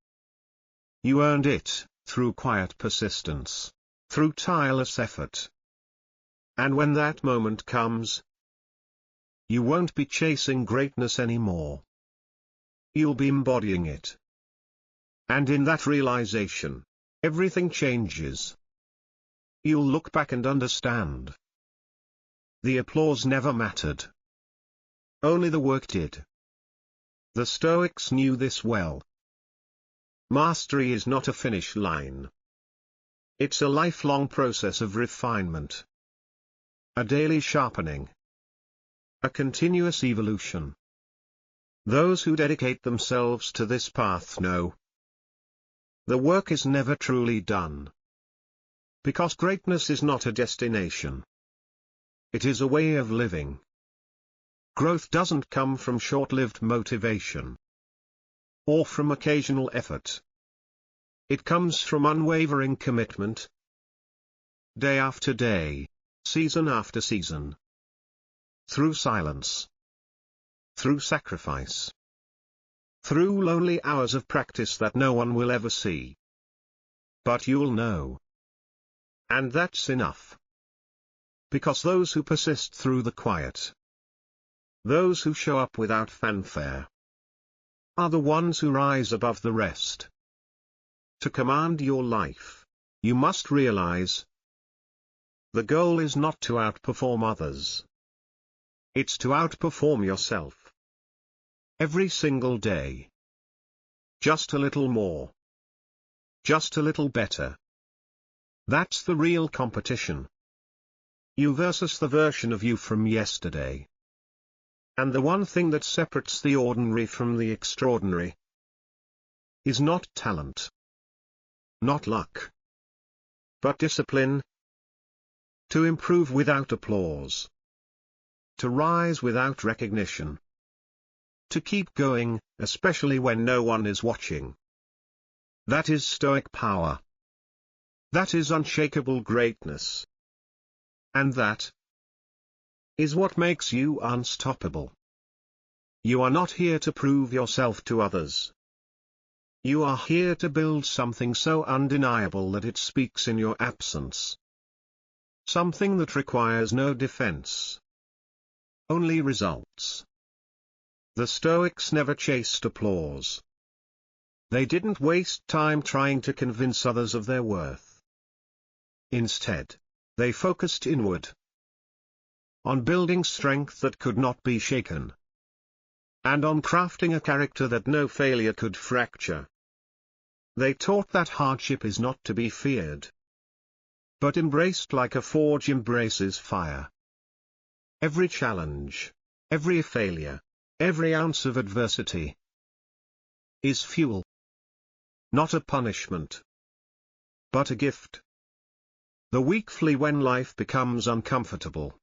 You earned it, through quiet persistence, through tireless effort. And when that moment comes, you won't be chasing greatness anymore. You'll be embodying it. And in that realization, everything changes. You'll look back and understand. The applause never mattered. Only the work did. The Stoics knew this well. Mastery is not a finish line. It's a lifelong process of refinement. A daily sharpening. A continuous evolution. Those who dedicate themselves to this path know the work is never truly done. Because greatness is not a destination. It is a way of living. Growth doesn't come from short-lived motivation, or from occasional effort. It comes from unwavering commitment, day after day, season after season. Through silence. Through sacrifice. Through lonely hours of practice that no one will ever see. But you'll know. And that's enough. Because those who persist through the quiet, those who show up without fanfare, are the ones who rise above the rest. To command your life, you must realize, the goal is not to outperform others. It's to outperform yourself. Every single day. Just a little more. Just a little better. That's the real competition. You versus the version of you from yesterday. And the one thing that separates the ordinary from the extraordinary is not talent, not luck, but discipline. To improve without applause. To rise without recognition. To keep going, especially when no one is watching. That is Stoic power. That is unshakable greatness. And that is what makes you unstoppable. You are not here to prove yourself to others. You are here to build something so undeniable that it speaks in your absence. Something that requires no defense. Only results. The Stoics never chased applause. They didn't waste time trying to convince others of their worth. Instead, they focused inward. On building strength that could not be shaken. And on crafting a character that no failure could fracture. They taught that hardship is not to be feared, but embraced like a forge embraces fire. Every challenge, every failure, every ounce of adversity is fuel. Not a punishment, but a gift. The weak flee when life becomes uncomfortable.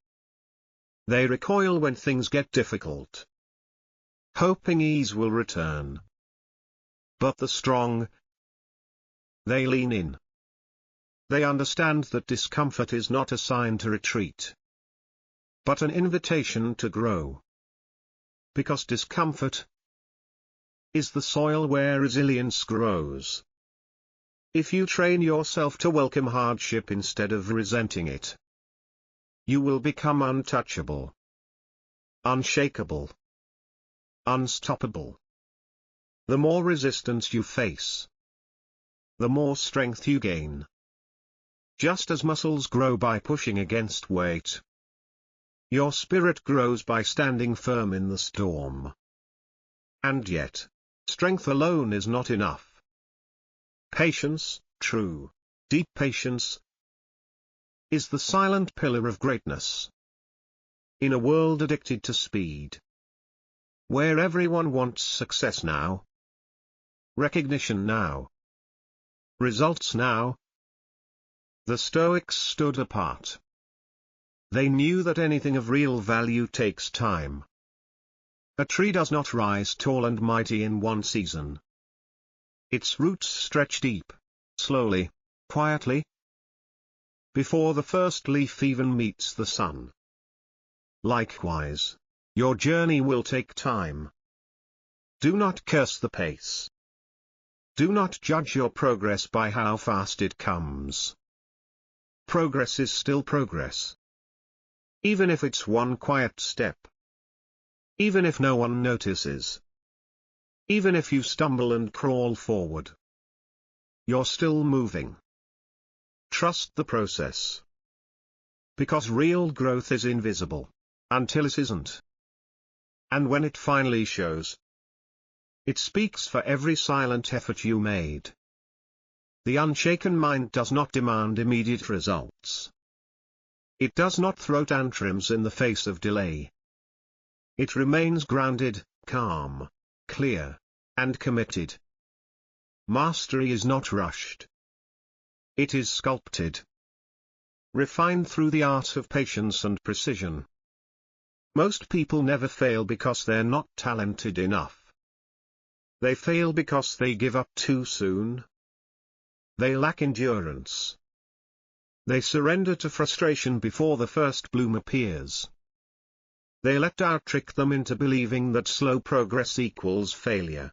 They recoil when things get difficult, hoping ease will return. But the strong, they lean in. They understand that discomfort is not a sign to retreat, but an invitation to grow. Because discomfort is the soil where resilience grows. If you train yourself to welcome hardship instead of resenting it, you will become untouchable, unshakable, unstoppable. The more resistance you face, the more strength you gain. Just as muscles grow by pushing against weight, your spirit grows by standing firm in the storm. And yet, strength alone is not enough. Patience, true, deep patience, is the silent pillar of greatness. In a world addicted to speed, where everyone wants success now, recognition now, results now, the Stoics stood apart. They knew that anything of real value takes time. A tree does not rise tall and mighty in one season. Its roots stretch deep, slowly, quietly, before the first leaf even meets the sun. Likewise, your journey will take time. Do not curse the pace. Do not judge your progress by how fast it comes. Progress is still progress. Even if it's one quiet step. Even if no one notices. Even if you stumble and crawl forward. You're still moving. Trust the process. Because real growth is invisible, until it isn't. And when it finally shows, it speaks for every silent effort you made. The unshaken mind does not demand immediate results. It does not throw tantrums in the face of delay. It remains grounded, calm, clear, and committed. Mastery is not rushed. It is sculpted. refined through the art of patience and precision. Most people never fail because they're not talented enough. They fail because they give up too soon. They lack endurance. They surrender to frustration before the first bloom appears. They let doubt trick them into believing that slow progress equals failure.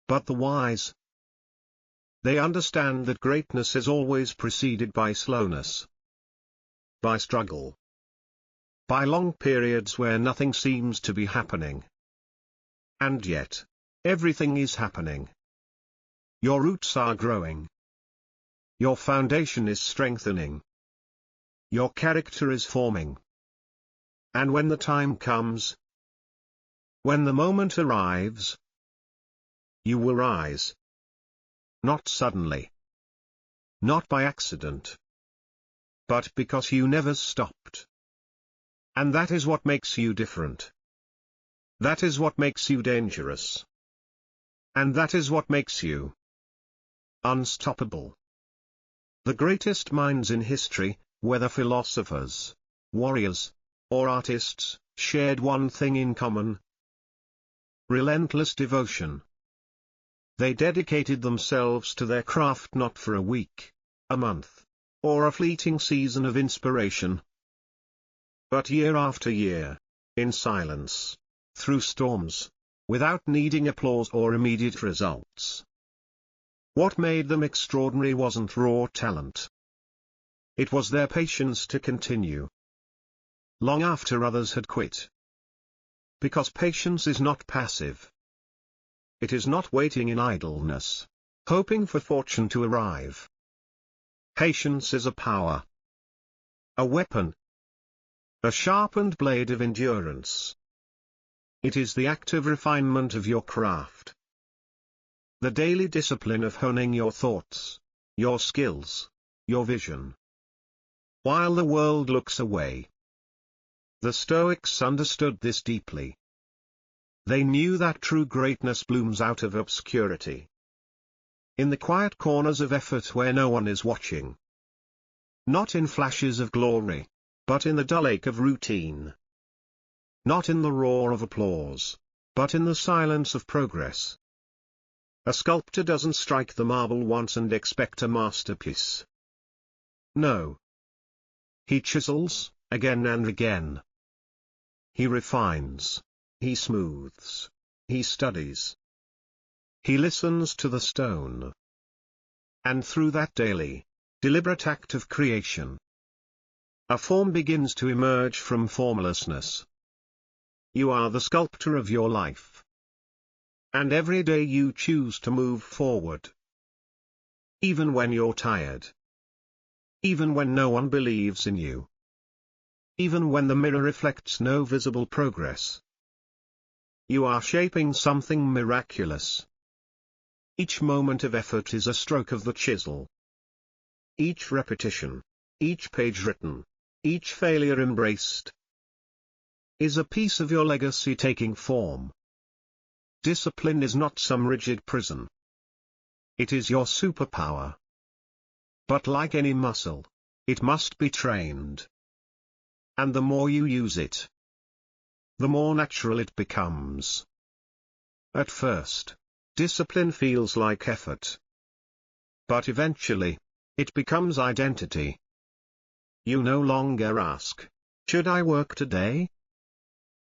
But the wise, they understand that greatness is always preceded by slowness, by struggle, by long periods where nothing seems to be happening. And yet, everything is happening. Your roots are growing. Your foundation is strengthening. Your character is forming. And when the time comes, when the moment arrives, you will rise. Not suddenly. Not by accident. But because you never stopped. And that is what makes you different. That is what makes you dangerous. And that is what makes you unstoppable. The greatest minds in history, whether philosophers, warriors, or artists, shared one thing in common: relentless devotion. They dedicated themselves to their craft not for a week, a month, or a fleeting season of inspiration, but year after year, in silence, through storms, without needing applause or immediate results. What made them extraordinary wasn't raw talent. It was their patience to continue, long after others had quit. Because patience is not passive. It is not waiting in idleness, hoping for fortune to arrive. Patience is a power, a weapon, a sharpened blade of endurance. It is the active refinement of your craft, the daily discipline of honing your thoughts, your skills, your vision. While the world looks away. The Stoics understood this deeply. They knew that true greatness blooms out of obscurity. In the quiet corners of effort where no one is watching. Not in flashes of glory, but in the dull ache of routine. Not in the roar of applause, but in the silence of progress. A sculptor doesn't strike the marble once and expect a masterpiece. No. He chisels, again and again. He refines. He smooths. He studies. He listens to the stone. And through that daily, deliberate act of creation, a form begins to emerge from formlessness. You are the sculptor of your life. And every day you choose to move forward. Even when you're tired. Even when no one believes in you. Even when the mirror reflects no visible progress. You are shaping something miraculous. Each moment of effort is a stroke of the chisel. Each repetition, each page written, each failure embraced, is a piece of your legacy taking form. Discipline is not some rigid prison. It is your superpower. But like any muscle, it must be trained. And the more you use it, the more natural it becomes. At first, discipline feels like effort. But eventually, it becomes identity. You no longer ask, "Should I work today?"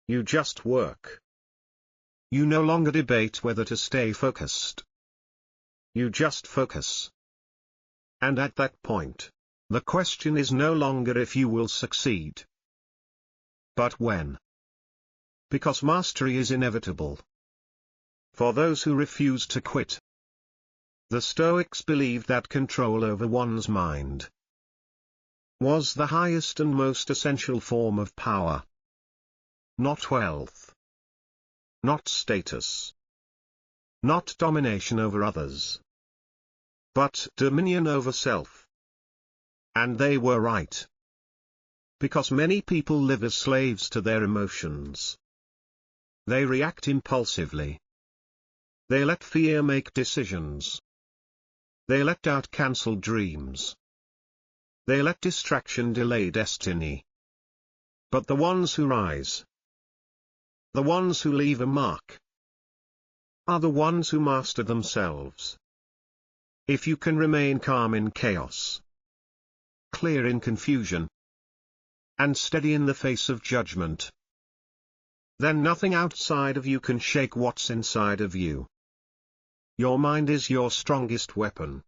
You just work. You no longer debate whether to stay focused. You just focus. And at that point, the question is no longer if you will succeed, but when. Because mastery is inevitable. For those who refuse to quit. The Stoics believed that control over one's mind was the highest and most essential form of power. Not wealth. Not status. Not domination over others. But dominion over self. And they were right. Because many people live as slaves to their emotions. They react impulsively. They let fear make decisions. They let doubt cancel dreams. They let distraction delay destiny. But the ones who rise, the ones who leave a mark, are the ones who master themselves. If you can remain calm in chaos, clear in confusion, and steady in the face of judgment, then nothing outside of you can shake what's inside of you. Your mind is your strongest weapon.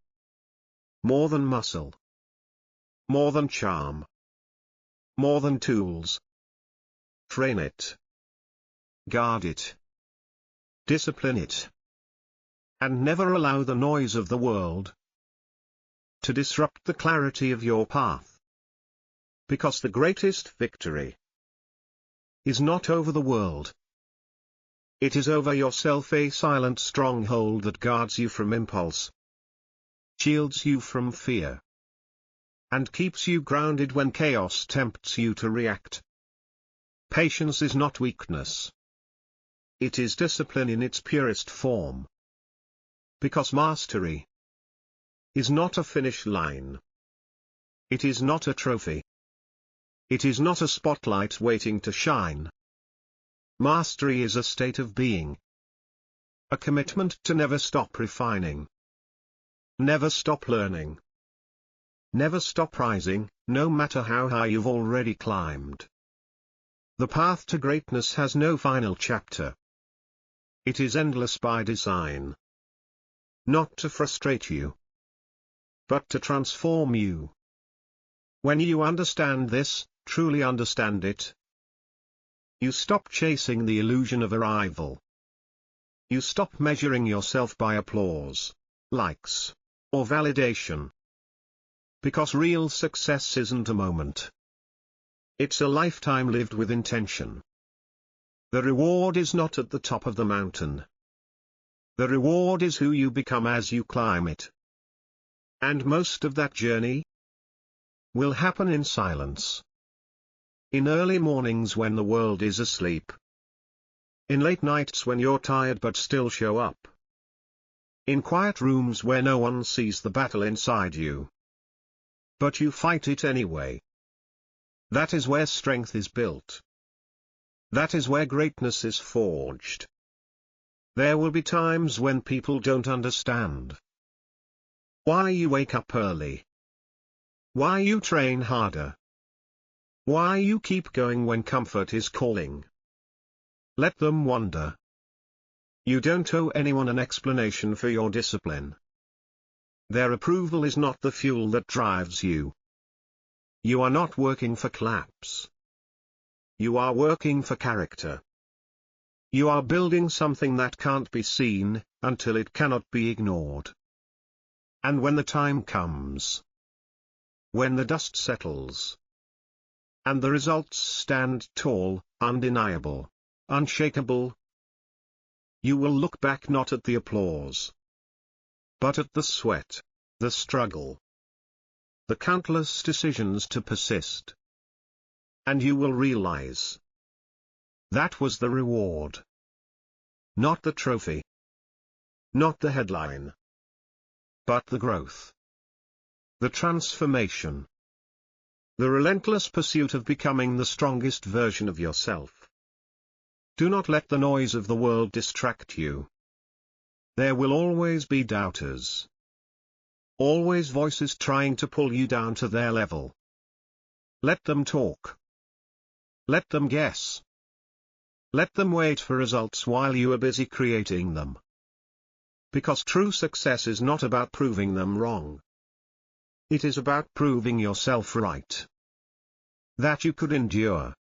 More than muscle, more than charm, more than tools. Train it, guard it, discipline it, and never allow the noise of the world to disrupt the clarity of your path. Because the greatest victory is not over the world. It is over yourself, a silent stronghold that guards you from impulse, shields you from fear, and keeps you grounded when chaos tempts you to react. Patience is not weakness. It is discipline in its purest form. Because mastery is not a finish line. It is not a trophy. It is not a spotlight waiting to shine. Mastery is a state of being. A commitment to never stop refining. Never stop learning. Never stop rising, no matter how high you've already climbed. The path to greatness has no final chapter. It is endless by design. Not to frustrate you, but to transform you. When you understand this, truly understand it, you stop chasing the illusion of arrival. You stop measuring yourself by applause, likes, or validation. Because real success isn't a moment. It's a lifetime lived with intention. The reward is not at the top of the mountain. The reward is who you become as you climb it. And most of that journey will happen in silence. In early mornings when the world is asleep. In late nights when you're tired but still show up. In quiet rooms where no one sees the battle inside you. But you fight it anyway. That is where strength is built. That is where greatness is forged. There will be times when people don't understand why you wake up early, why you train harder, why you keep going when comfort is calling. Let them wonder. You don't owe anyone an explanation for your discipline. Their approval is not the fuel that drives you. You are not working for claps. You are working for character. You are building something that can't be seen, until it cannot be ignored. And when the time comes, when the dust settles, and the results stand tall, undeniable, unshakable, you will look back not at the applause, but at the sweat, the struggle, the countless decisions to persist. And you will realize that was the reward. Not the trophy. Not the headline. But the growth. The transformation. The relentless pursuit of becoming the strongest version of yourself. Do not let the noise of the world distract you. There will always be doubters. Always voices trying to pull you down to their level. Let them talk. Let them guess. Let them wait for results while you are busy creating them. Because true success is not about proving them wrong. It is about proving yourself right. That you could endure.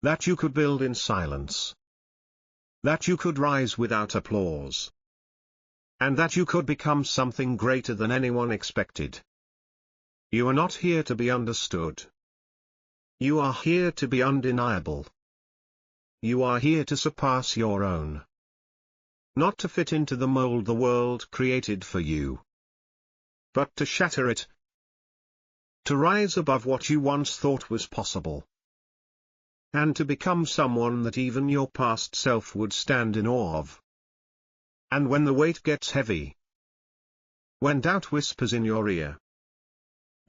That you could build in silence. That you could rise without applause. And that you could become something greater than anyone expected. You are not here to be understood. You are here to be undeniable. You are here to surpass your own. Not to fit into the mold the world created for you, but to shatter it. To rise above what you once thought was possible. And to become someone that even your past self would stand in awe of. And when the weight gets heavy, when doubt whispers in your ear,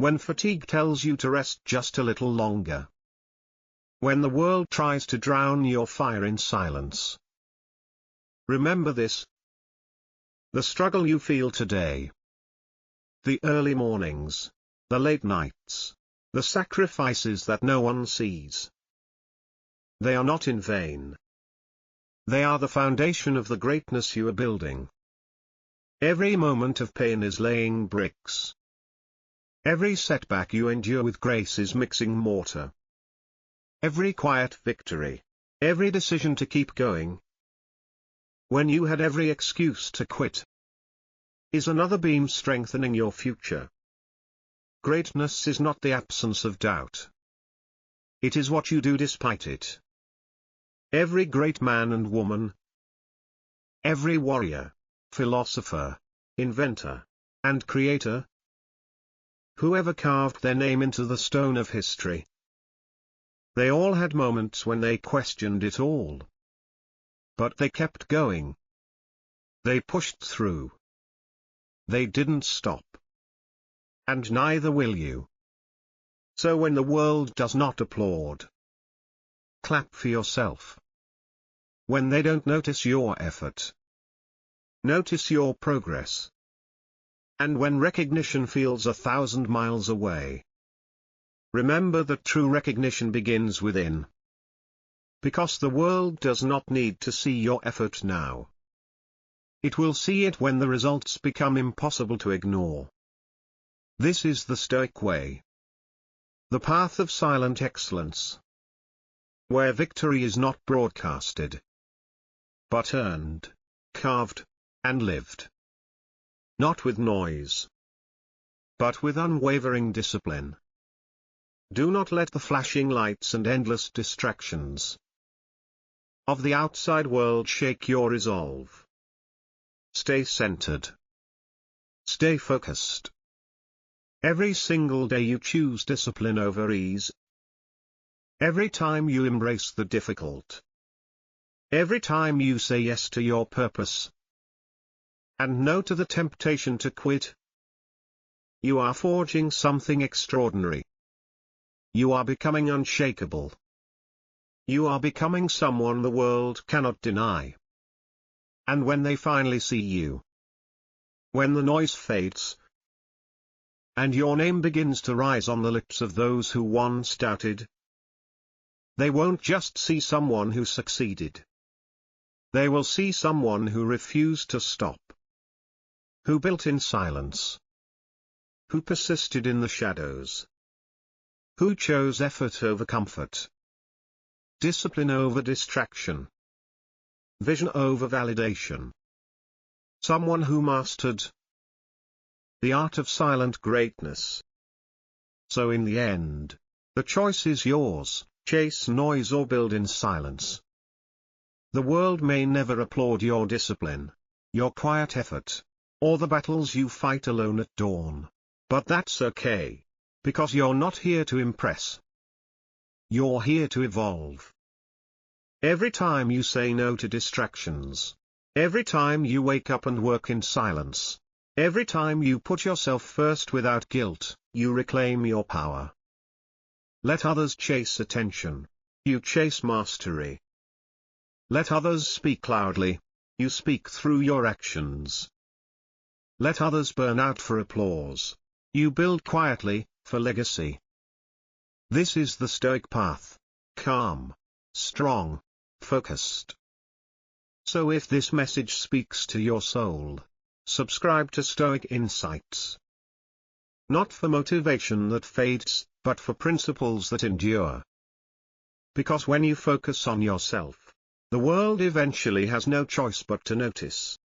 When fatigue tells you to rest just a little longer. When the world tries to drown your fire in silence. Remember this. The struggle you feel today. The early mornings. The late nights. The sacrifices that no one sees. They are not in vain. They are the foundation of the greatness you are building. Every moment of pain is laying bricks. Every setback you endure with grace is mixing mortar. Every quiet victory. Every decision to keep going. When you had every excuse to quit, is another beam strengthening your future. Greatness is not the absence of doubt. It is what you do despite it. Every great man and woman, every warrior, philosopher, inventor, and creator, whoever carved their name into the stone of history, they all had moments when they questioned it all. But they kept going. They pushed through. They didn't stop. And neither will you. So when the world does not applaud, clap for yourself. When they don't notice your effort, notice your progress. And when recognition feels 1,000 miles away, remember that true recognition begins within. Because the world does not need to see your effort now. It will see it when the results become impossible to ignore. This is the Stoic way. The path of silent excellence. Where victory is not broadcasted, but earned, carved, and lived. Not with noise, but with unwavering discipline. Do not let the flashing lights and endless distractions of the outside world shake your resolve. Stay centered. Stay focused. Every single day you choose discipline over ease. Every time you embrace the difficult. Every time you say yes to your purpose, and no to the temptation to quit, you are forging something extraordinary. You are becoming unshakable. You are becoming someone the world cannot deny. And when they finally see you, when the noise fades, and your name begins to rise on the lips of those who once doubted, they won't just see someone who succeeded. They will see someone who refused to stop. Who built in silence. Who persisted in the shadows. Who chose effort over comfort. Discipline over distraction. Vision over validation. Someone who mastered the art of silent greatness. So in the end, the choice is yours, chase noise or build in silence. The world may never applaud your discipline, your quiet effort, or the battles you fight alone at dawn. But that's okay. Because you're not here to impress. You're here to evolve. Every time you say no to distractions. Every time you wake up and work in silence. Every time you put yourself first without guilt, you reclaim your power. Let others chase attention. You chase mastery. Let others speak loudly. You speak through your actions. Let others burn out for applause. You build quietly, for legacy. This is the Stoic path. Calm, strong, focused. So if this message speaks to your soul, subscribe to Stoic Insights. Not for motivation that fades, but for principles that endure. Because when you focus on yourself, the world eventually has no choice but to notice.